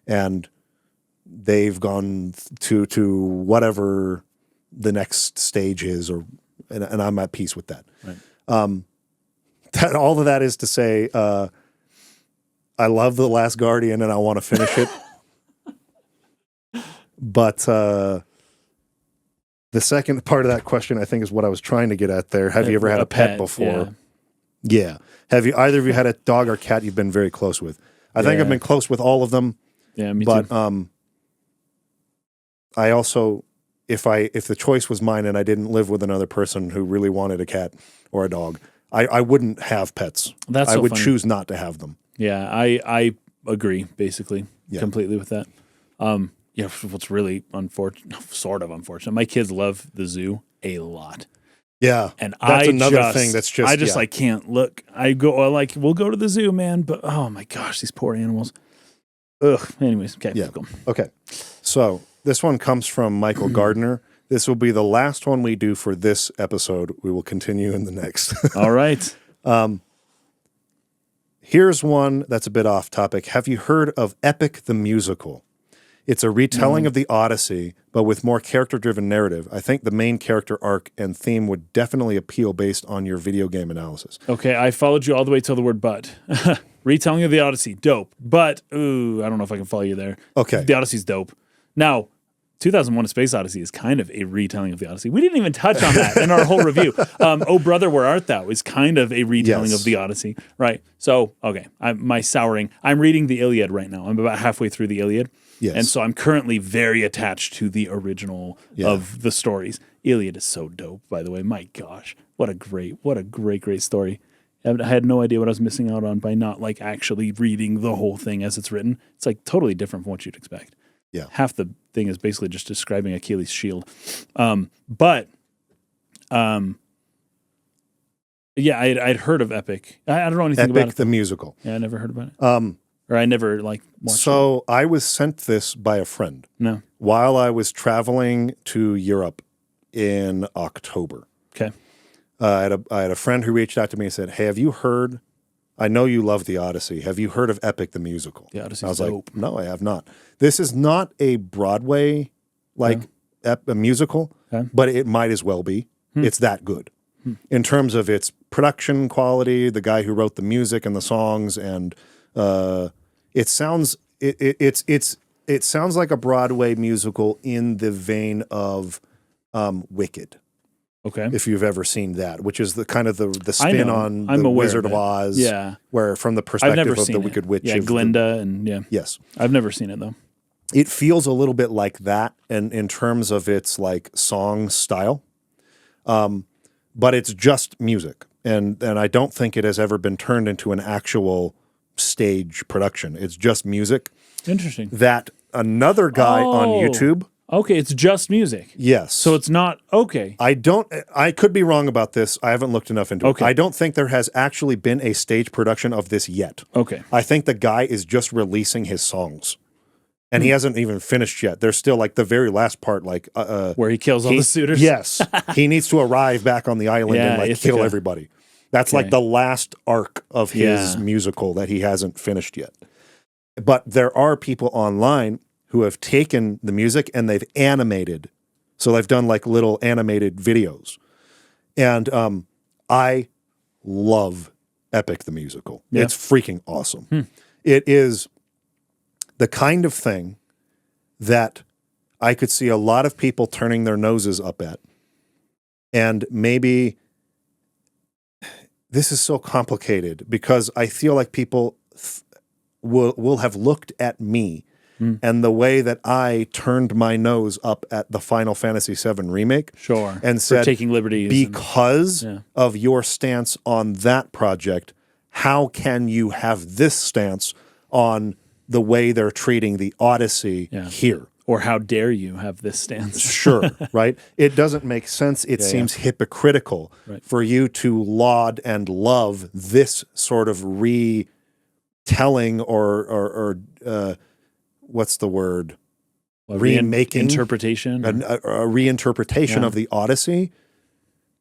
And they've gone to whatever the next stage is, and I'm at peace with that. Right. That all of that is to say, I love The Last Guardian and I want to finish it. But the second part of that question, I think, is what I was trying to get at there. Have you ever had a pet before? Yeah. Have you either of you had a dog or cat you've been very close with? I think I've been close with all of them. Yeah, me but, too. I also, if the choice was mine and I didn't live with another person who really wanted a cat or a dog, I wouldn't have pets. That's I so would funny. choose not to have them. Yeah, I agree basically Yeah. completely with that. Yeah, what's really sort of unfortunate. My kids love the zoo a lot. Yeah, And that's I another just, thing that's just I just yeah. like can't look. I go like we'll go to the zoo, man, but oh my gosh, these poor animals. Ugh. Anyways, okay, Yeah. go. Okay, so this one comes from Michael Gardner. This will be the last one we do for this episode. We will continue in the next. All right. Here's one that's a bit off topic. Have you heard of Epic the Musical? It's a retelling of the Odyssey, but with more character-driven narrative. I think the main character arc and theme would definitely appeal based on your video game analysis. Okay, I followed you all the way till the word but. Retelling of the Odyssey, dope. But, ooh, I don't know if I can follow you there. Okay. The Odyssey's dope. Now, 2001 A Space Odyssey is kind of a retelling of the Odyssey. We didn't even touch on that in our whole review. Oh Brother, Where Art Thou is kind of a retelling Yes. of the Odyssey. Right. So, okay, my souring. I'm reading the Iliad right now. I'm about halfway through the Iliad. Yes. And so I'm currently very attached to the original of the stories. Iliad is so dope, by the way. My gosh, what a great story. I had no idea what I was missing out on by not like actually reading the whole thing as it's written. It's like totally different from what you'd expect. Yeah. Half the thing is basically just describing Achilles' shield. Yeah, I'd heard of Epic. I don't know anything about Epic it. the Musical. Yeah, I never heard about it. Or I never like watched it. So I was sent this by a friend No. while I was traveling to Europe in October. Okay. I had a friend who reached out to me and said, "Hey, have you heard? I know you love the Odyssey. Have you heard of Epic the Musical?" The Odyssey's I was dope. like, "No, I have not." This is not a Broadway a musical, Okay. but it might as well be. It's that good in terms of its production quality, the guy who wrote the music and the songs, and it sounds like a Broadway musical in the vein of Wicked. Okay. If you've ever seen that, which is the kind of the I spin know. on I'm the aware Wizard of of it. Oz, Yeah. where from the I've perspective never of seen the it. Wicked Witch. Yeah, of Glinda and yeah. yes. I've never seen it though. It feels a little bit like that in terms of its like song style. But it's just music. And I don't think it has ever been turned into an actual stage production. It's just music Interesting. that another guy on Oh. YouTube. Okay, it's just music. Yes. So it's not okay. I could be wrong about this. I haven't looked enough into Okay. it. I don't think there has actually been a stage production of this yet. Okay. I think the guy is just releasing his songs. And he hasn't even finished yet. There's still like the very last part, like Where he kills all the suitors. Yes, he needs to arrive back on the island Yeah, and like Ithaca. kill everybody. That's like the last arc of his Yeah. musical that he hasn't finished yet. But there are people online who have taken the music and they've animated. So they've done like little animated videos. And I love Epic the Musical. Yeah. It's freaking awesome. It is the kind of thing that I could see a lot of people turning their noses up at. And maybe this is so complicated because I feel like people will have looked at me and the way that I turned my nose up at the Final Fantasy VII remake Sure. and For said, taking liberties. because Yeah. of your stance on that project, how can you have this stance on the way they're treating the Odyssey here? or how dare you have this stance? Sure, right? It doesn't make sense. It seems hypocritical for you to laud and love this sort of retelling or what's the word? Remaking? Interpretation. A reinterpretation of the Odyssey,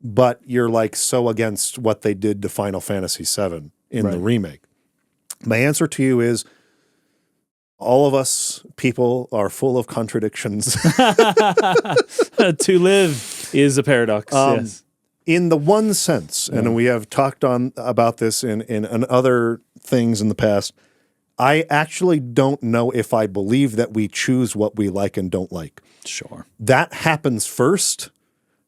but you're like so against what they did to Final Fantasy VII in the remake. My answer to you is all of us people are full of contradictions. To live is a paradox. Yes. in the one sense, and we have talked on about this in other things in the past, I actually don't know if I believe that we choose what we like and don't like. Sure. That happens first.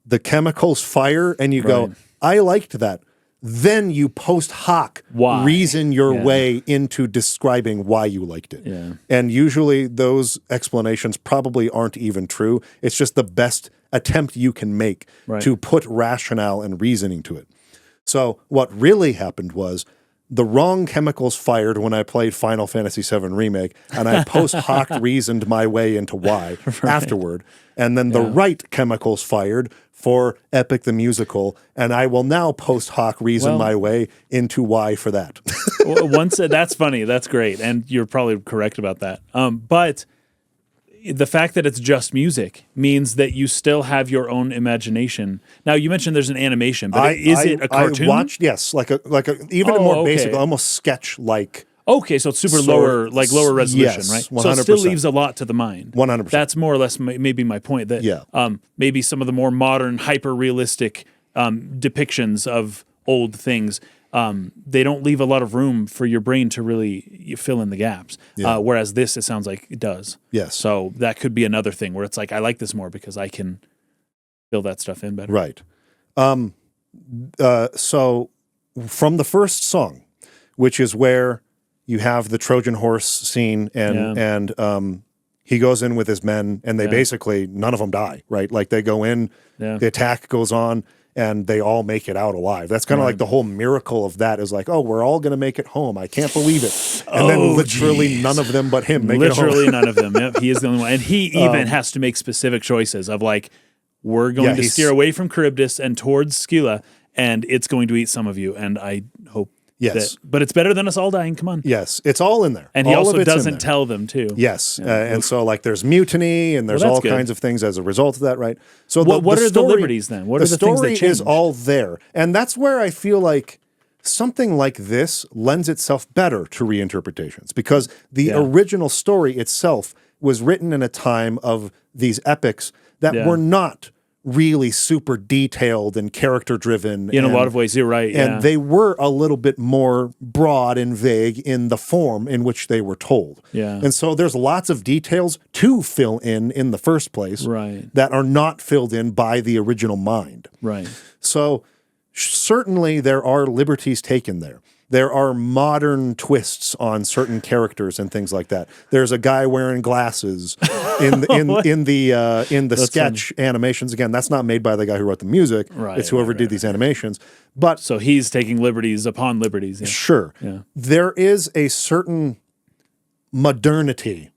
The chemicals fire, and you go, I liked that. Then you post hoc reason your way into describing why you liked it. Yeah. And usually those explanations probably aren't even true. It's just the best attempt you can make to put rationale and reasoning to it. So what really happened was the wrong chemicals fired when I played Final Fantasy VII Remake, and I post hoc reasoned my way into why afterward. And then the right chemicals fired for Epic the Musical, and I will now post hoc reason my way into why for that. That's funny. That's great. And you're probably correct about that. But the fact that it's just music means that you still have your own imagination. Now, you mentioned there's an animation, but is it a cartoon? I watched, yes, like a even more basic, almost sketch-like. Okay, so it's super lower resolution, yes, right? 100%. So it still leaves a lot to the mind. 100%. That's more or less maybe my point. That maybe some of the more modern, hyper-realistic depictions of old things, they don't leave a lot of room for your brain to really fill in the gaps. Whereas this, it sounds like it does. Yes. So that could be another thing where it's like, I like this more because I can fill that stuff in better. Right. So from the first song, which is where you have the Trojan horse scene, and he goes in with his men, and they basically, none of them die, right? Like they go in, the attack goes on, and they all make it out alive. That's kind of like the whole miracle of that is like, oh, we're all going to make it home. I can't believe it. And then literally none of them but him make it home. Literally none of them. Yep, he is the only one. And he even has to make specific choices of like, we're going to steer away from Charybdis and towards Scylla, and it's going to eat some of you. And I hope but it's better than us all dying. Come on. Yes, it's all in there. And he also doesn't tell them too. Yes, and so like there's mutiny and there's all kinds of things as a result of that, right? So what are the liberties then? What are the things that change? The story is all there, and that's where I feel like something like this lends itself better to reinterpretations because the original story itself was written in a time of these epics that were not really super detailed and character driven. In a lot of ways, you're right. And they were a little bit more broad and vague in the form in which they were told. Yeah. And so there's lots of details to fill in the first place that are not filled in by the original mind. Right. So certainly there are liberties taken there. There are modern twists on certain characters and things like that. There's a guy wearing glasses in the sketch animations. Again, that's not made by the guy who wrote the music. Right, it's whoever did these animations. But so he's taking liberties upon liberties. Yeah. Sure. Yeah. There is a certain modernity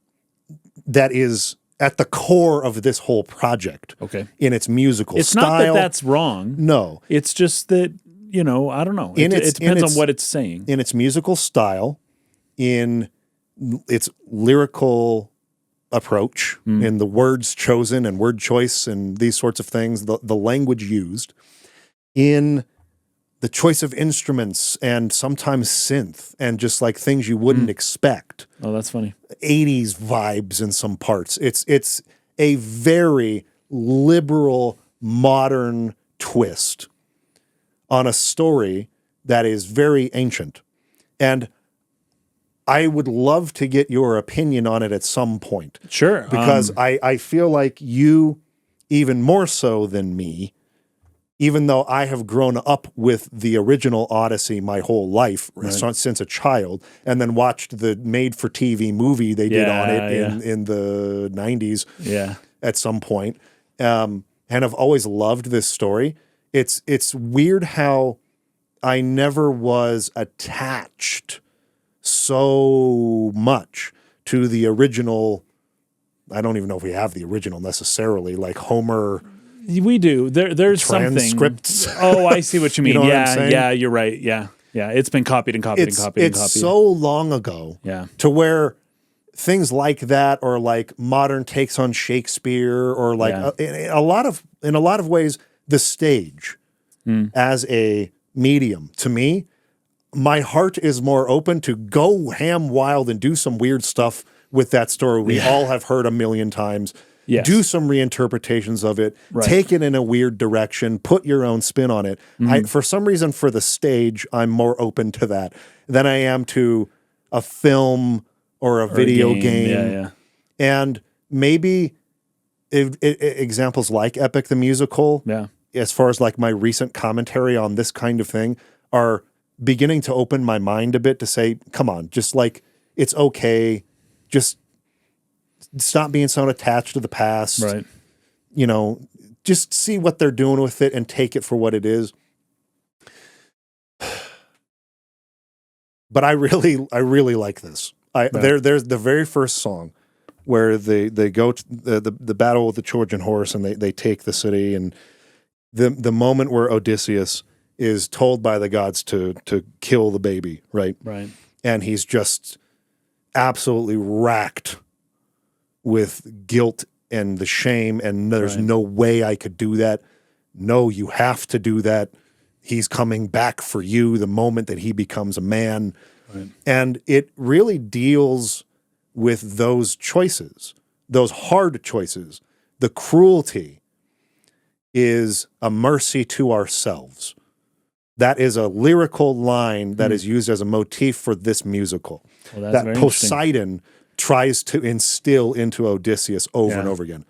that is at the core of this whole project. Okay. In its musical it's style. It's not that that's wrong. No. It's just that, you know, I don't know. It depends on what it's saying. In its musical style, in its lyrical approach, in the words chosen and word choice and these sorts of things, the language used, in the choice of instruments and sometimes synth and just like things you wouldn't expect. Oh, that's funny. 80s vibes in some parts. It's a very liberal, modern twist on a story that is very ancient. And I would love to get your opinion on it at some point. Sure. Because I feel like you, even more so than me, even though I have grown up with the original Odyssey my whole life since a child, and then watched the made-for-TV movie they did on it in the 90s at some point, and have always loved this story. It's weird how I never was attached so much to the original. I don't even know if we have the original necessarily, like Homer. We do. There's transcripts. Something. Oh, I see what you mean. You know what I'm saying? Yeah, you're right. Yeah. It's been copied and copied and copied and copied. It's so long ago to where things like that, or like modern takes on Shakespeare, or like in a lot of ways, the stage as a medium, to me, my heart is more open to go ham wild and do some weird stuff with that story we all have heard a million times. Yes. do some reinterpretations of it, Right. take it in a weird direction, put your own spin on it. For some reason, for the stage, I'm more open to that than I am to a film or a video game. Yeah, yeah. And maybe examples like Epic the Musical, Yeah. as far as like my recent commentary on this kind of thing, are beginning to open my mind a bit to say, come on, just like, it's okay. Just stop being so attached to the past. Right. You know, just see what they're doing with it and take it for what it is. But I really like this. There's the very first song where they go to the battle with the Trojan horse and they take the city, and the moment where Odysseus is told by the gods to kill the baby, right? Right. And he's just absolutely racked with guilt and the shame, and there's Right. no way I could do that. No, you have to do that. He's coming back for you the moment that he becomes a man. Right. And it really deals with those choices, those hard choices. The cruelty is a mercy to ourselves. That is a lyrical line that is used as a motif for this musical. Well, that's that very interesting. Poseidon tries to instill into Odysseus over and Yeah. over again.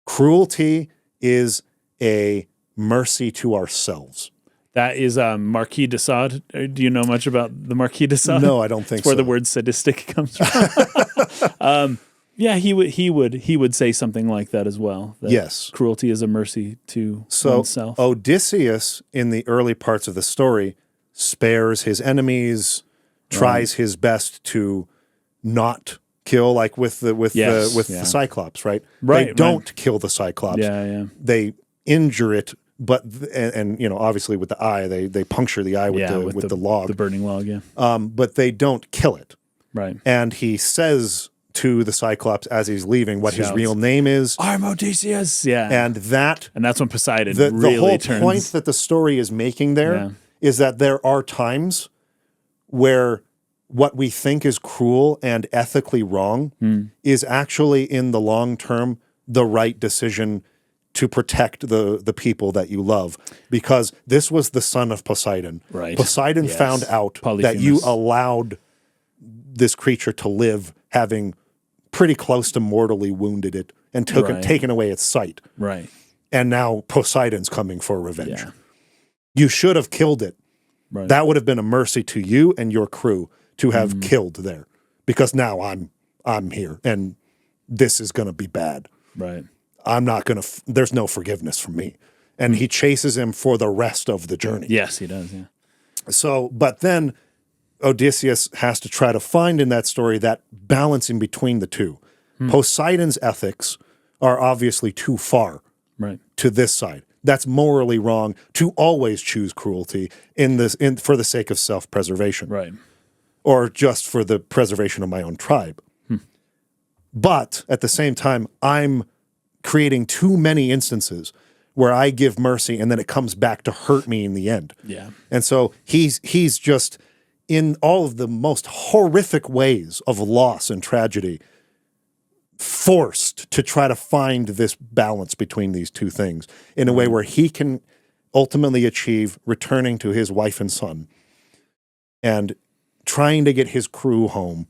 Cruelty is a mercy to ourselves. That is Marquis de Sade. Do you know much about the Marquis de Sade? No, I don't think It's where so. the word sadistic comes from. Yeah, he would say something like that as well. That Yes. cruelty is a mercy to So oneself. Odysseus, in the early parts of the story, spares his enemies, tries his best to not kill, like with the Yes, with yeah. the Cyclops, right? Right, They don't kill the Cyclops. Yeah, yeah, They injure it, but and you know, obviously with the eye, they puncture the eye with yeah. the log. the burning log. Yeah, But they don't kill it. right. And he says to the Cyclops as he's leaving what his Shouts. real name is, I'm Odysseus. Yeah, and that's when Poseidon the really whole turns. point that the story is making there is Yeah. that there are times where what we think is cruel and ethically wrong is actually in the long term the right decision to protect the people that you love, because this was the son of Poseidon. Right. Poseidon Yes. found out that Polyphemus. you allowed this creature to live, having pretty close to mortally wounded it and Right. taken away its sight. Right. And now Poseidon's coming for revenge. Yeah. You should have killed it. Right. That would have been a mercy to you and your crew to have killed there, because now I'm here and this is going to be bad. Right. I'm not going to, there's no forgiveness from me. And he chases him for the rest of the journey. Yes, he does. Yeah. So, but then Odysseus has to try to find in that story that balance in between the two. Poseidon's ethics are obviously too far Right. to this side. That's morally wrong to always choose cruelty for the sake of self-preservation, Right. or just for the preservation of my own tribe. But at the same time, I'm creating too many instances where I give mercy and then it comes back to hurt me in the end. Yeah. And so he's just in all of the most horrific ways of loss and tragedy, forced to try to find this balance between these two things in a way where he can ultimately achieve returning to his wife and son and trying to get his crew home,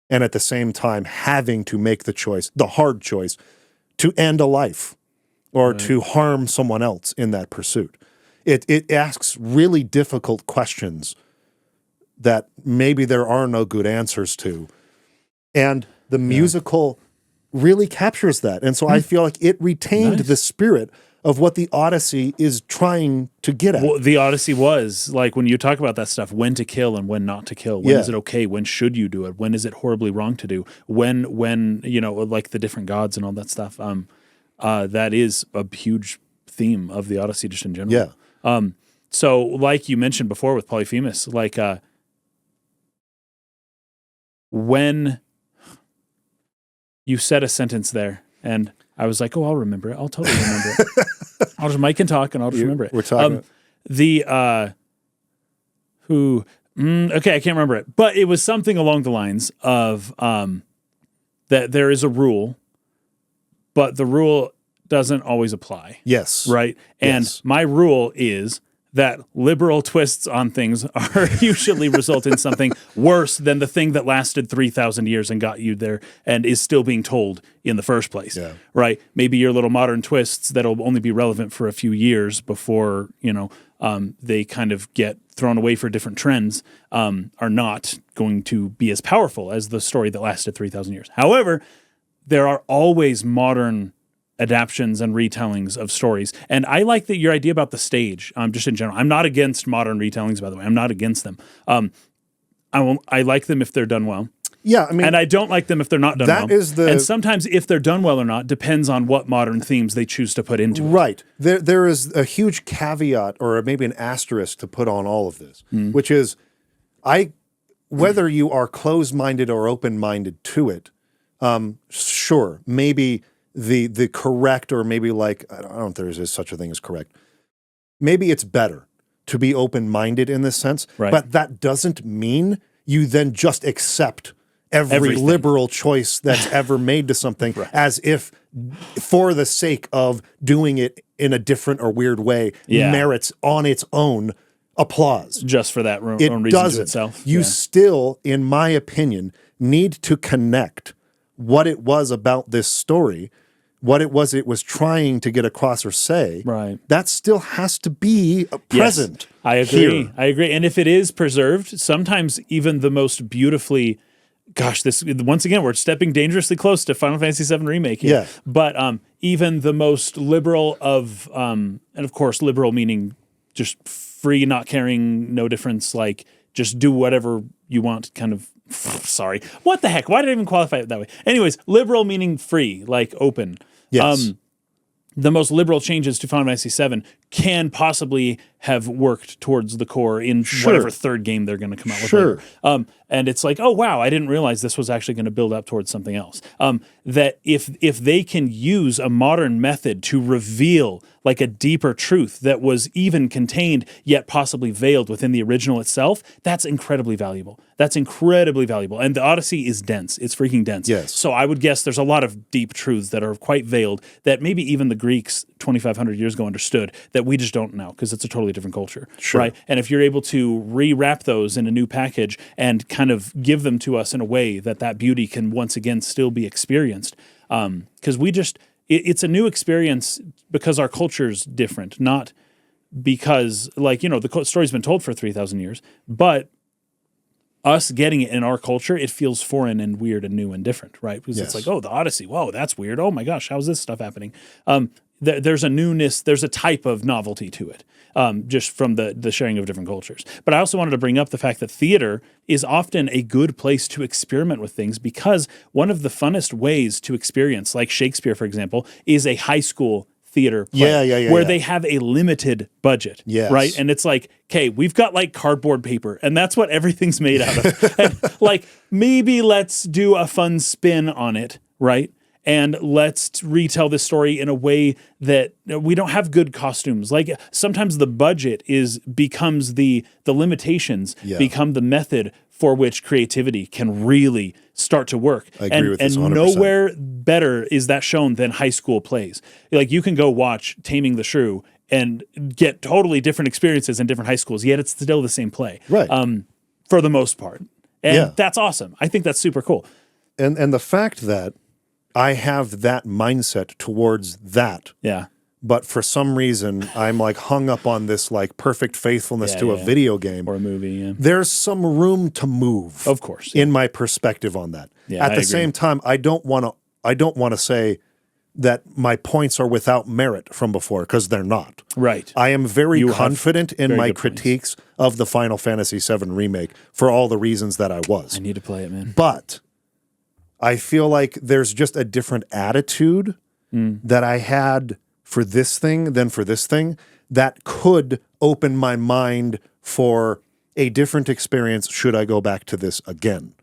and at the same time having to make the choice, the hard choice, to end a life or to harm someone else in that pursuit. It asks really difficult questions that maybe there are no good answers to. And the musical really captures that. And so I feel like it retained Nice. the spirit of what the Odyssey is trying to get at. Well, the Odyssey was like, when you talk about that stuff, when to kill and when not to kill. When Yeah. is it okay? When should you do it? When is it horribly wrong to do? When you know, like the different gods and all that stuff. That is a huge theme of the Odyssey, just in general. Yeah. So, like you mentioned before with Polyphemus, like when you said a sentence there, and I was like, "Oh, I'll remember it. I'll totally remember it. I'll just Mike can talk, and I'll just remember it." We're talking. Okay, I can't remember it, but it was something along the lines of that there is a rule but the rule doesn't always apply. Yes. Right? And Yes. my rule is that liberal twists on things are usually result in something worse than the thing that lasted 3,000 years and got you there and is still being told in the first place. Yeah. Right? Maybe your little modern twists that'll only be relevant for a few years before, they kind of get thrown away for different trends, are not going to be as powerful as the story that lasted 3,000 years. However, there are always modern adaptions and retellings of stories. And I like your idea about the stage, just in general. I'm not against modern retellings, by the way. I'm not against them. I like them if they're done well. Yeah, I mean, and I don't like them if they're not done well. that is the- And sometimes if they're done well or not depends on what modern themes they choose to put into it. right. There is a huge caveat or maybe an asterisk to put on all of this, which is whether you are closed-minded or open-minded to it, sure, maybe the correct, or maybe like, I don't know if there is such a thing as correct. Maybe it's better to be open-minded in this sense, Right. but that doesn't mean you then just accept every Everything. liberal choice that's ever made to something as if for the sake of doing it in a different or weird way Yeah. merits on its own applause. Just for that own It reason to doesn't. itself. You Yeah. still, in my opinion, need to connect what it was about this story, what it was trying to get across or say. Right. That still has to be present. Yes, I agree. here. I agree. And if it is preserved, sometimes even the most beautifully, this once again we're stepping dangerously close to Final Fantasy VII Remake here. Yeah. But even the most liberal of, and of course liberal meaning just free, not caring, no difference, like just do whatever you want, kind of. Sorry, what the heck? Why did I even qualify it that way? Anyways, liberal meaning free, like open. Yes. The most liberal changes to Final Fantasy VII can possibly have worked towards the core in whatever third game they're going to come out with later. And it's like, oh wow, I didn't realize this was actually going to build up towards something else. That if they can use a modern method to reveal like a deeper truth that was even contained yet possibly veiled within the original itself, that's incredibly valuable. That's incredibly valuable. And the Odyssey is dense. It's freaking dense. Yes. So I would guess there's a lot of deep truths that are quite veiled that maybe even the Greeks 2,500 years ago understood that we just don't know because it's a totally different culture. Sure. Right? And if you're able to rewrap those in a new package and kind of give them to us in a way that beauty can once again still be experienced, because it's a new experience because our culture's different, not because the story's been told for 3,000 years, but us getting it in our culture, it feels foreign and weird and new and different, right? Because it's Yes. like, oh, the Odyssey, whoa, that's weird. Oh my gosh, how's this stuff happening? There's a newness, there's a type of novelty to it, just from the sharing of different cultures. But I also wanted to bring up the fact that theater is often a good place to experiment with things because one of the funnest ways to experience, like Shakespeare, for example, is a high school theater play where they have a limited budget, Yes. right? And it's like, okay, we've got like cardboard paper and that's what everything's made out of. And like, maybe let's do a fun spin on it, right? And let's retell this story in a way that we don't have good costumes. Like sometimes the budget becomes the limitations become the method for which creativity can really start to work. I agree with this 100%. And nowhere better is that shown than high school plays. Like you can go watch Taming the Shrew and get totally different experiences in different high schools, yet it's still the same play. Right. For the most part. And Yeah. that's awesome. I think that's super cool. And the fact that I have that mindset towards that, Yeah. but for some reason I'm like hung up on this like perfect faithfulness to a video game. Or a movie, yeah. There's some room to move, Of course. in my perspective on that. Yeah, At I the agree. same time, I don't want to say that my points are without merit from before because they're not. Right. I am very You have confident in very my good points. critiques of the Final Fantasy VII Remake for all the reasons that I was. I need to play it, man. But I feel like there's just a different attitude that I had for this thing than for this thing that could open my mind for a different experience should I go back to this again.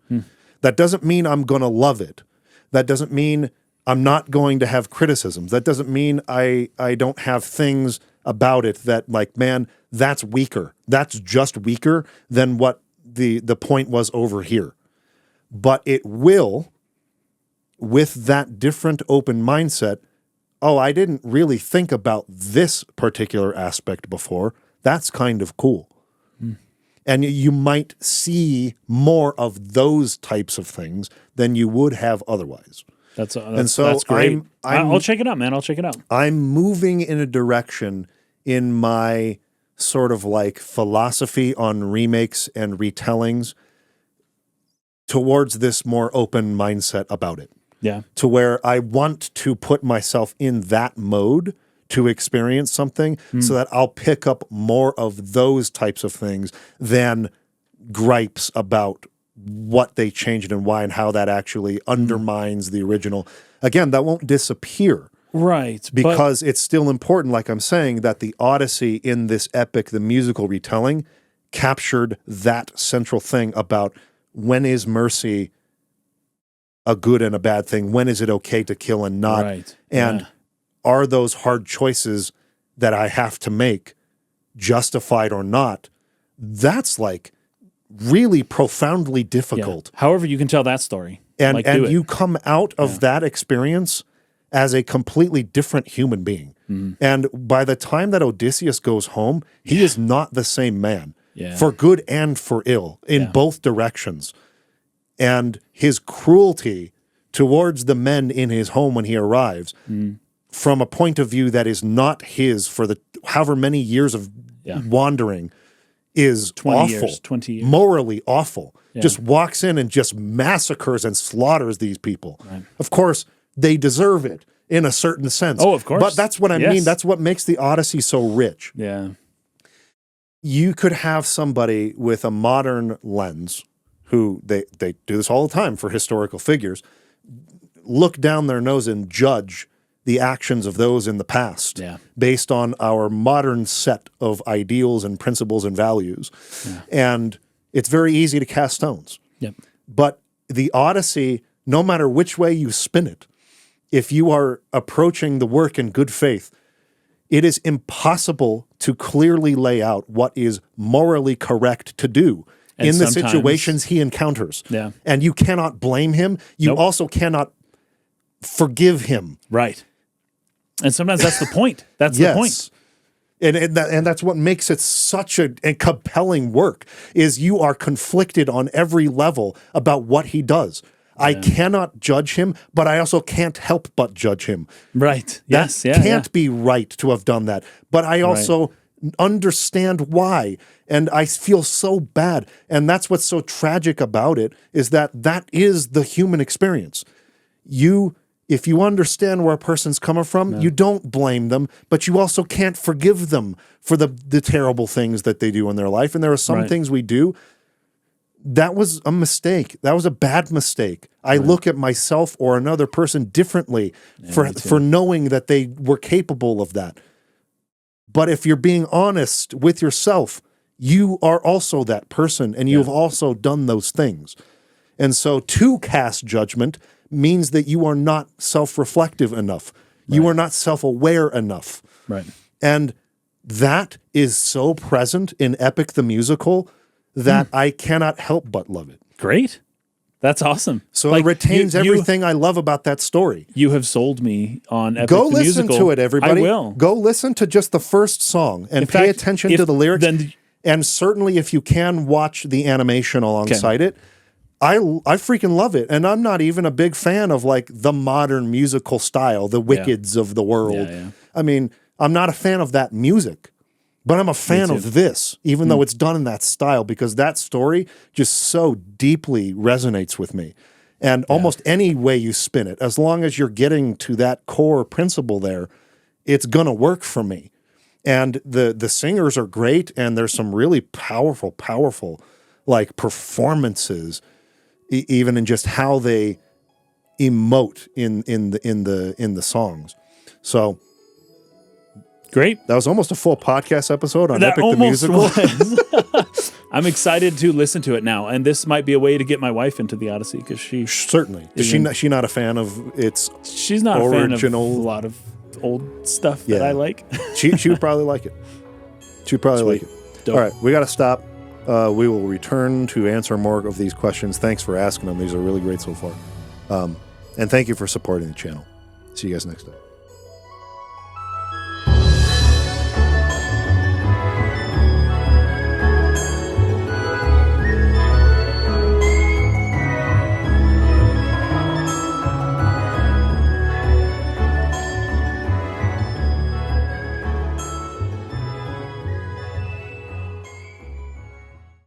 That doesn't mean I'm going to love it. That doesn't mean I'm not going to have criticisms. That doesn't mean I don't have things about it that like, man, that's weaker. That's just weaker than what the point was over here. But it will with that different open mindset, oh, I didn't really think about this particular aspect before. That's kind of cool. And you might see more of those types of things than you would have otherwise. That's so great. I'll check it out, man. I'll check it out. I'm moving in a direction in my sort of like philosophy on remakes and retellings towards this more open mindset about it. Yeah. To where I want to put myself in that mode to experience something so that I'll pick up more of those types of things than gripes about what they changed and why and how that actually undermines the original. Again, that won't disappear. Right. Because it's still important, like I'm saying, that the Odyssey in this epic, the musical retelling, captured that central thing about when is mercy a good and a bad thing? When is it okay to kill and not? Right. And are those hard choices that I have to make justified or not? That's like really profoundly difficult. Yeah. However, you can tell that story. And you come out of that experience as a completely different human being. And by the time that Odysseus goes home, he is not the same man, for good and for ill, in both directions. And his cruelty towards the men in his home when he arrives, from a point of view that is not his for the however many years of wandering, is 20 awful, 20 years. Morally awful. Just walks in and just massacres and slaughters these people. Right. Of course, they deserve it in a certain sense. Oh, of course. But that's what I mean. That's what makes the Odyssey so rich. Yeah. You could have somebody with a modern lens who they do this all the time for historical figures, look down their nose and judge the actions of those in the past based on our modern set of ideals and principles and values. And it's very easy to cast stones. But the Odyssey, no matter which way you spin it, if you are approaching the work in good faith, it is impossible to clearly lay out what is morally correct to do in the situations he encounters. And you cannot blame him. You also cannot forgive him. Right. And sometimes that's the point. That's the point. And that's what makes it such a compelling work, is you are conflicted on every level about what he does. I cannot judge him, but I also can't help but judge him. Right. That can't be right to have done that. But I also understand why. And I feel so bad. And that's what's so tragic about it, is that is the human experience. If you understand where a person's coming from, you don't blame them, but you also can't forgive them for the terrible things that they do in their life. And there are some things we do. That was a mistake. That was a bad mistake. I look at myself or another person differently for knowing that they were capable of that. But if you're being honest with yourself, you are also that person, and you've also done those things. And so to cast judgment means that you are not self-reflective enough. You are not self-aware enough. Right. And that is so present in Epic the Musical that I cannot help but love it. Great. That's awesome. So it retains everything I love about that story. You have sold me on Epic Go the listen Musical. to it, everybody. I will. Go listen to just the first song and pay attention to the lyrics. And certainly if you can watch the animation alongside it, I freaking love it. And I'm not even a big fan of like the modern musical style, the Wickeds of the world. I mean, I'm not a fan of that music, but I'm a fan of this, even though it's done in that style, because that story just so deeply resonates with me. And almost any way you spin it, as long as you're getting to that core principle there, it's going to work for me. And the singers are great, and there's some really powerful like performances, even in just how they emote in the songs. So great. That was almost a full podcast episode on Epic the Musical. I'm excited to listen to it now, and this might be a way to get my wife into the Odyssey, because she certainly is she not a fan of its she's not original, a fan of a lot of old stuff that I like. she would probably like it. She'd probably like it. Dope. All right, we got to stop. We will return to answer more of these questions. Thanks for asking them. These are really great so far. And thank you for supporting the channel. See you guys next time.